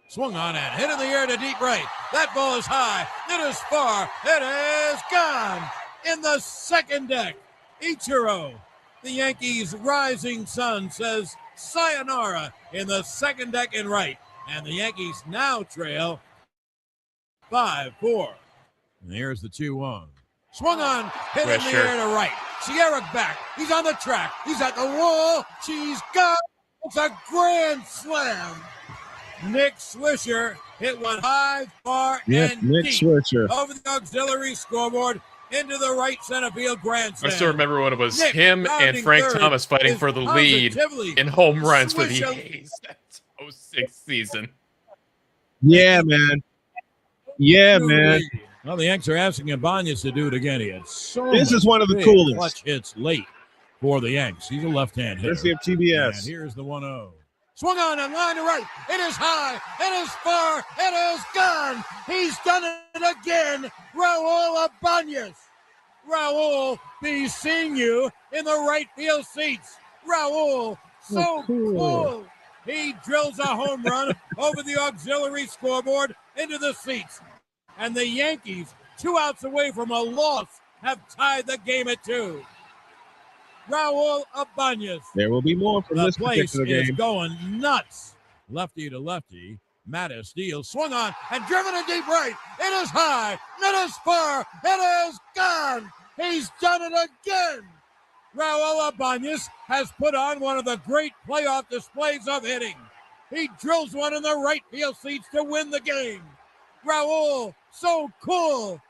Swung on and hit in the air to deep right. That ball is high. It is far. It is gone. In the second deck, Ichiro, the Yankees' rising sun, says sayonara in the second deck in right. And the Yankees now trail 5-4. And here's the 2-1. Swung on, hit in the air to right. Sierra back. He's on the track. He's at the wall. She's gone. It's a grand slam. Nick Swisher hit one high, far, and Nick deep Swisher. over the auxiliary scoreboard into the right center field grand slam. I still remember when it was Nick, him and rounding Frank third, Thomas fighting is for the lead positively in home runs for the Swisher. Yankees. That's 06 season. Yeah, man. Yeah, man. Well, the Yanks are asking Ibanez to do it again. He had so This is much one of the big coolest. clutch hits late for the Yanks. He's a left-hand hitter. Courtesy of TBS. And here's the 1-0. Swung on and line to right. It is high. It is far. It is gone. He's done it again. Raul Ibanez. Raul, be seeing you in the right field seats. Raul, so cool. He drills a home run over the auxiliary scoreboard into the seats. And the Yankees, 2 outs away from a loss, have tied the game at 2. Raul Ibanez. There will be more from The this place particular is game. going nuts. Lefty to lefty. Mattis deals, swung on, and driven to deep right. It is high. It is far. It is gone. He's done it again. Raul Ibanez has put on one of the great playoff displays of hitting. He drills one in the right field seats to win the game. Raul, so cool.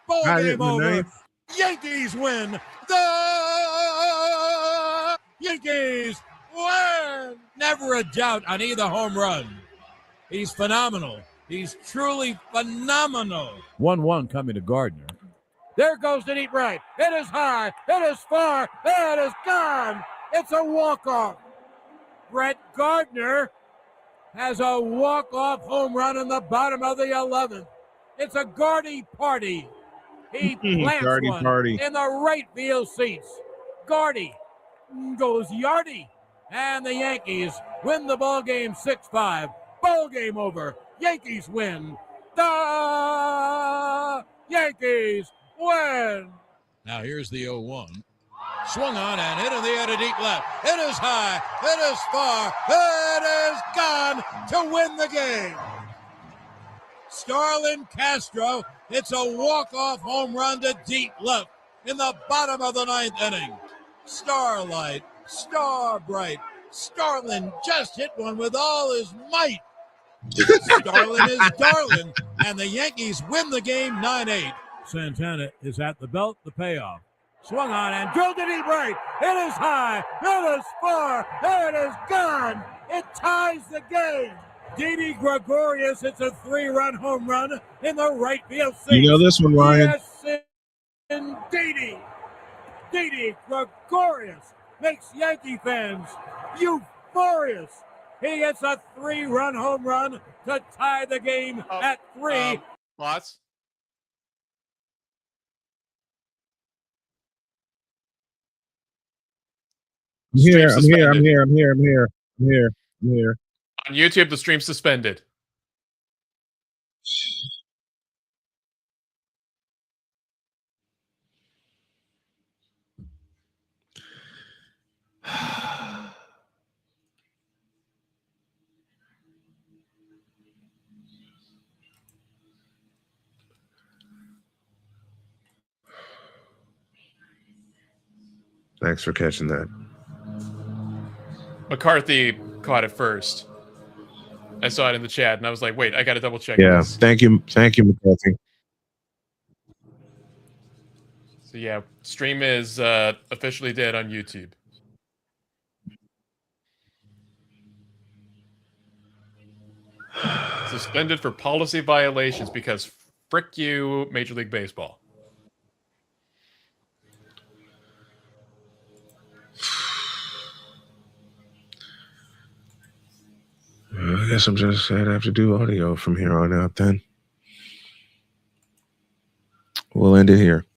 Ball Got it in game the over. ninth. Yankees win. The Yankees win. Never a doubt on either home run. He's phenomenal. He's truly phenomenal. 1-1 coming to Gardner. There goes the deep right. It is high. It is far. It is gone. It's a walk-off. Brett Gardner has a walk-off home run in the bottom of the 11th. It's a Gardy party. He plants Gardy one party. in the right field seats. Gardy goes Yardy. And the Yankees win the ball game 6-5. Ball game over. Yankees win. The Yankees win. Now here's the 0-1. Swung on and hit in the air to deep left. It is high. It is far. It is gone to win the game. Starlin Castro, it's a walk-off home run to deep left in the bottom of the 9th inning. Starlight, star bright. Starlin just hit one with all his might. Starlin is darling, and the Yankees win the game 9-8. Santana is at the belt, the payoff. Swung on and drilled to deep right. It is high. It is far. It is gone. It ties the game. Didi Gregorius hits a 3-run home run in the right field seats. You know this one, Ryan. Yes, indeedy. Didi Gregorius makes Yankee fans euphorious. He hits a 3-run home run to tie the game at 3. Lots. I'm here. On YouTube, the stream's suspended. Thanks for catching that. McCarthy caught it first. I saw it in the chat, and I was like, wait, I got to double check Yeah, this. thank you, McCarthy. So yeah, stream is officially dead on YouTube. Suspended for policy violations because frick you, Major League Baseball. I guess I'm just gonna have to do audio from here on out then. We'll end it here.